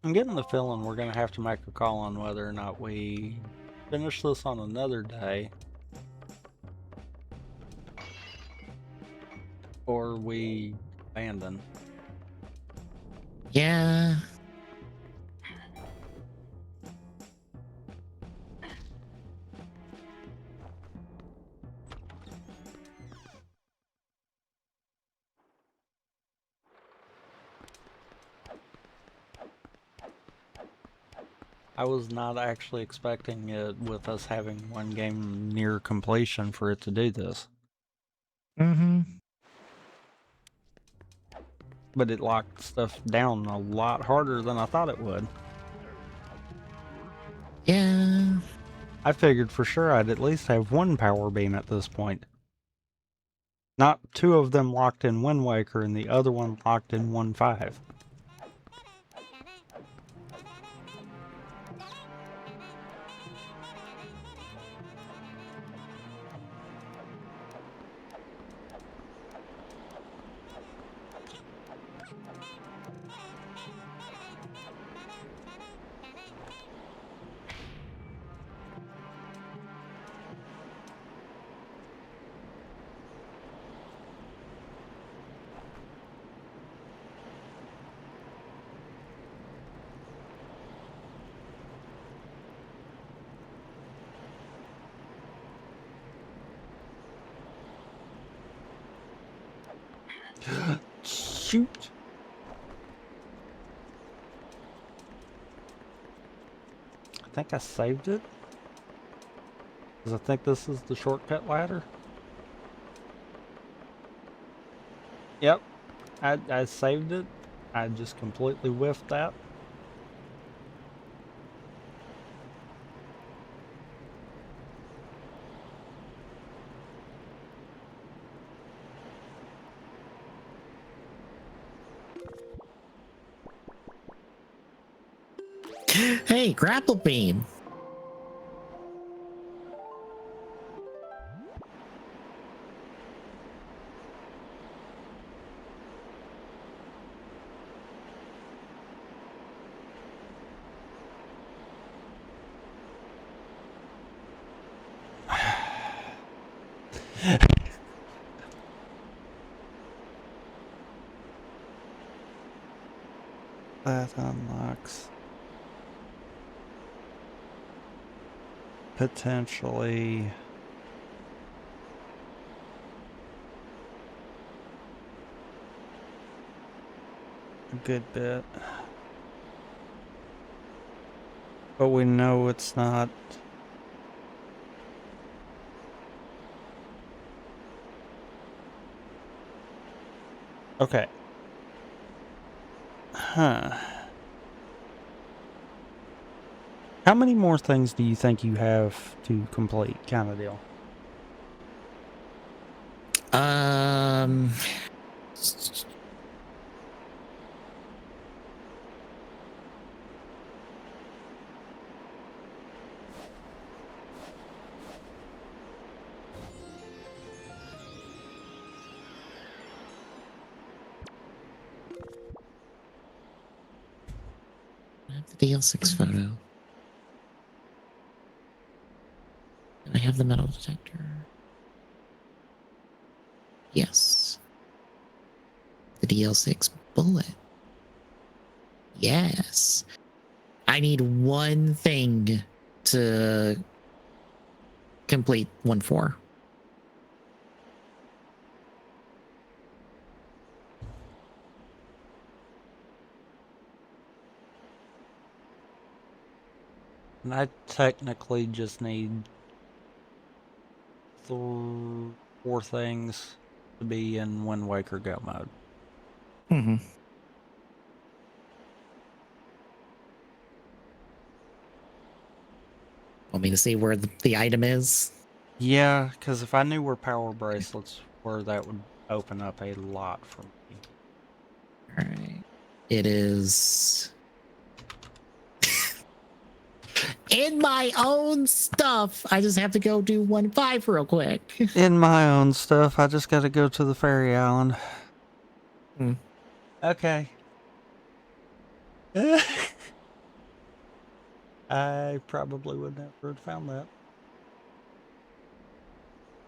I'm getting the feeling we're gonna have to make a call on whether or not we finish this on another day, or we abandon. Yeah. I was not actually expecting it with us having one game near completion for it to do this. Mm-hmm. But it locked stuff down a lot harder than I thought it would. Yeah. I figured for sure I'd at least have one power beam at this point. Not two of them locked in Wind Waker and the other one locked in 1.5. Shoot! I think I saved it. Because I think this is the shortcut ladder. Yep, I saved it. I just completely whiffed that. Hey, grapple beam. That unlocks potentially a good bit. But we know it's not. Okay. Huh. How many more things do you think you have to complete, kind of deal? Um. I have the DL6 photo. And I have the metal detector. Yes. The DL6 bullet. Yes. I need one thing to complete 1-4. And I technically just need 4 things to be in Wind Waker Go mode. Mm-hmm. Want me to see where the item is? Yeah, because if I knew where power bracelets were, that would open up a lot for me. All right. It is in my own stuff. I just have to go do 1-5 real quick. In my own stuff, I just gotta go to the fairy island. Hmm. Okay. I probably would never have found that.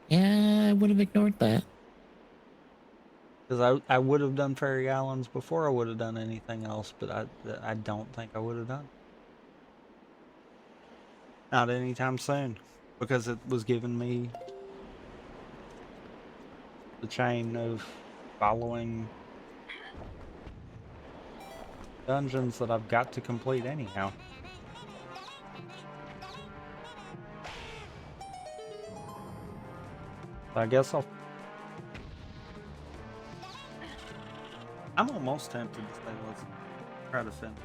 Yeah, I would have ignored that. Because I would have done Fairy Islands before I would have done anything else, but I don't think I would have done. Not anytime soon. Because it was giving me the chain of following dungeons that I've got to complete anyhow. So I guess I'm almost tempted to say let's try to finish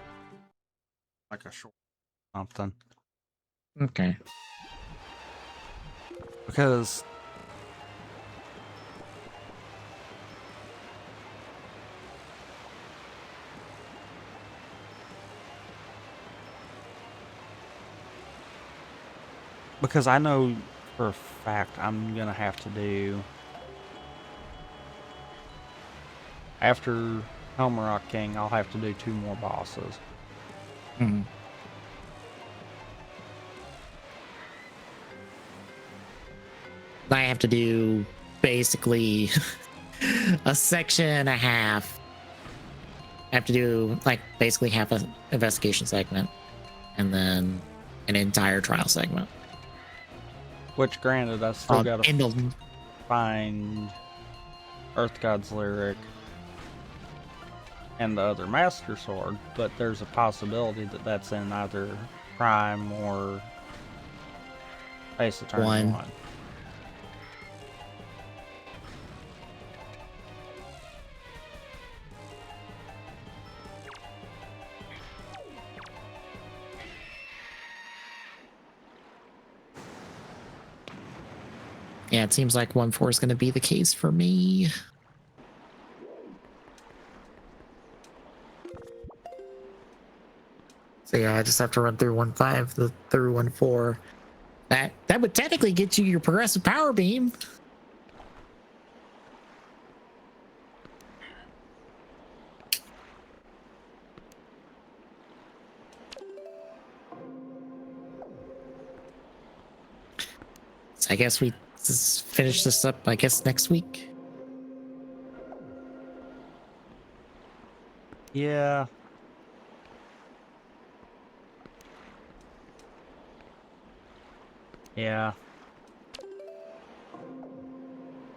like a short something. Okay. Because I know for a fact I'm gonna have to do after Helm Rock King, I'll have to do 2 more bosses. Hmm. I have to do basically a section and a half. I have to do like basically half an investigation segment and then an entire trial segment. Which, granted, I still gotta In the find Earth God's Lyric and the other Master Sword, but there's a possibility that that's in either Prime or Ace Attorney 1. Yeah, it seems like 1-4 is going to be the case for me. So yeah, I just have to run through 1-5 through 1-4. That would technically get you your progressive power beam. So I guess we just finish this up, I guess, next week. Yeah. Yeah.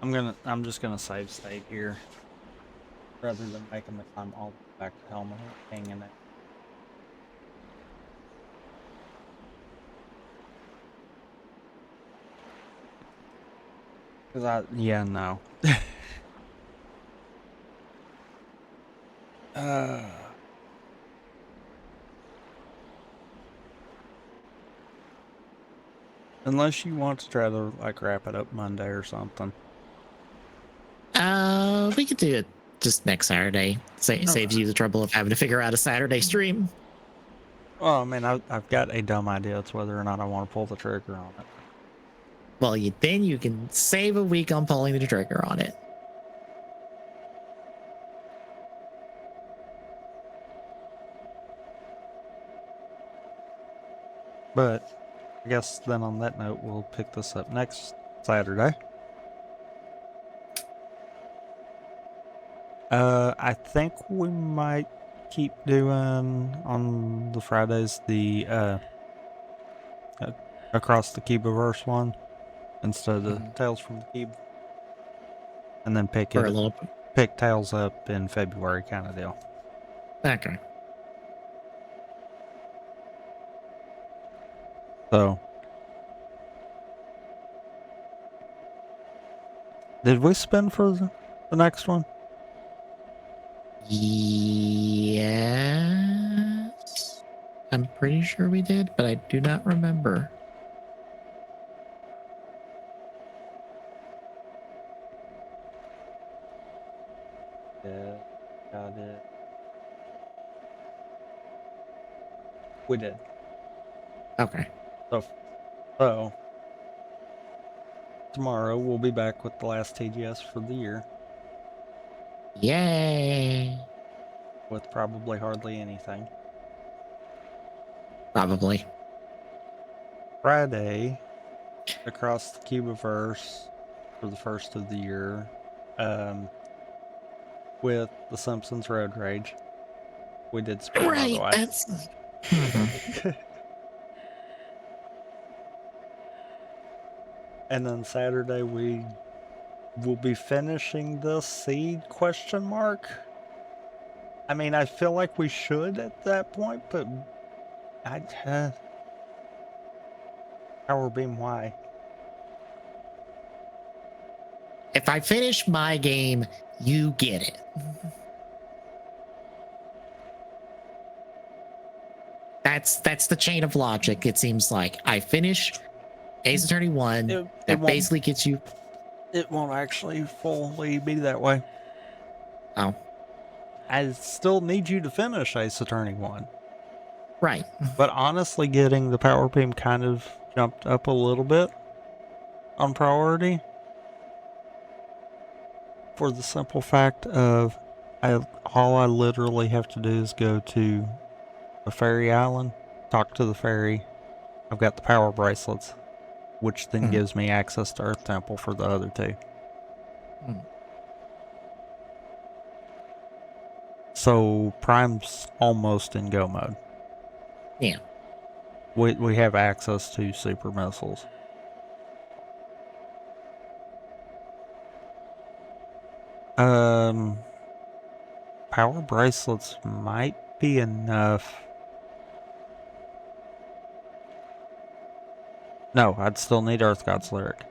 I'm just gonna save state here. Rather than making the climb all the way back to Helm King and that. Yeah, no. Unless you want to try to like wrap it up Monday or something. We could do it just next Saturday. Saves you the trouble of having to figure out a Saturday stream. Well, I mean, I've got a dumb idea. It's whether or not I want to pull the trigger on it. Well, then you can save a week on pulling the trigger on it. But I guess then on that note, we'll pick this up next Saturday. I think we might keep doing on the Fridays the Across the Cubiverse one instead of the Tales from the Cube, and then pick Tales up in February kind of deal. Okay. So, did we spend for the next one? Yes. I'm pretty sure we did, but I do not remember. Yeah, got it. We did. Okay. So tomorrow we'll be back with the last TGS for the year. Yay. With probably hardly anything. Probably. Friday, across the Cubiverse for the first of the year, with The Simpsons Road Rage. We did spin, by the Right. way. That's. Mhm. And then Saturday we will be finishing the seed ? I mean, I feel like we should at that point, but Power Beam, why? If I finish my game, you get it. That's the chain of logic. It seems like I finish Ace Attorney 1. That basically gets you. It won't actually fully be that way. Oh, I still need you to finish Ace Attorney 1. right. But honestly, getting the Power Beam kind of jumped up a little bit on priority. For the simple fact of all I literally have to do is go to a fairy island, talk to the fairy. I've got the power bracelets, which then gives me access to Earth Temple for the other two. So Prime's almost in go mode. Yeah. We have access to super missiles. Power bracelets might be enough. No, I'd still need Earth God's Lyric.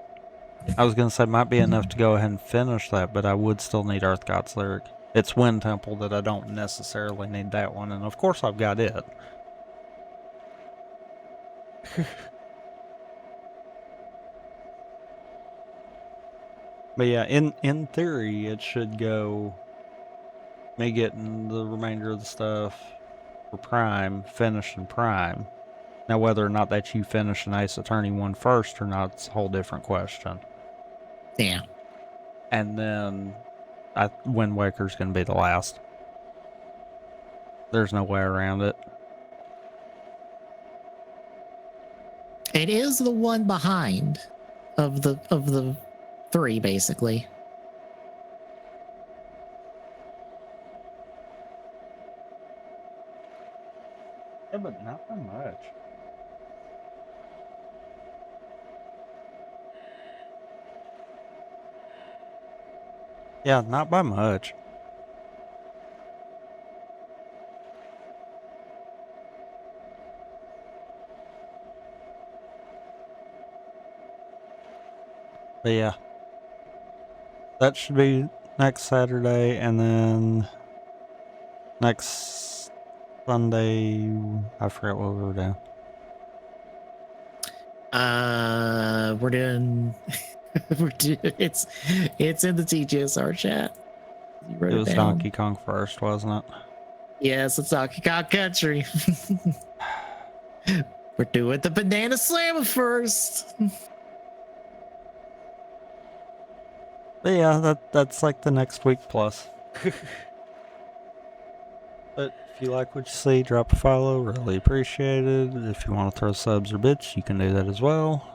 I was gonna say might be enough to go ahead and finish that, but I would still need Earth God's Lyric. It's Wind Temple that I don't necessarily need that one, and of course I've got it. But yeah, in theory, it should go me getting the remainder of the stuff for Prime, finishing Prime. Now, whether or not that you finish an Ace Attorney one first or not, it's a whole different question. Yeah. And then Wind Waker's going to be the last. There's no way around it. It is the one behind of the three, basically. Yeah, but not by much. Yeah, not by much. But yeah, that should be next Saturday, and then next Sunday, I forgot what we were doing. We're doing. It's in the TGSR chat. You wrote It it was down. Donkey Kong first, wasn't it? Yes, it's Donkey Kong Country. We're doing the Banana Slammer first. But yeah, that's like the next week plus. But if you like what you see, drop a follow, really appreciate it. If you want to throw subs or bits, you can do that as well. !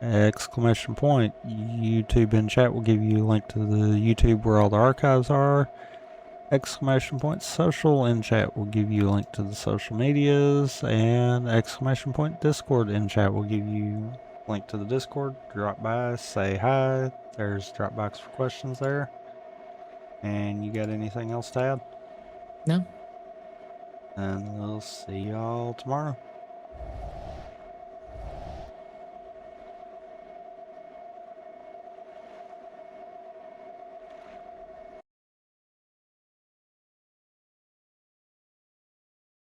YouTube in chat will give you a link to the YouTube where all the archives are. ! Social in chat will give you a link to the social medias, and ! Discord in chat will give you a link to the Discord. Drop by, say hi. There's Dropbox for questions there. And you got anything else to add? No. And we'll see y'all tomorrow.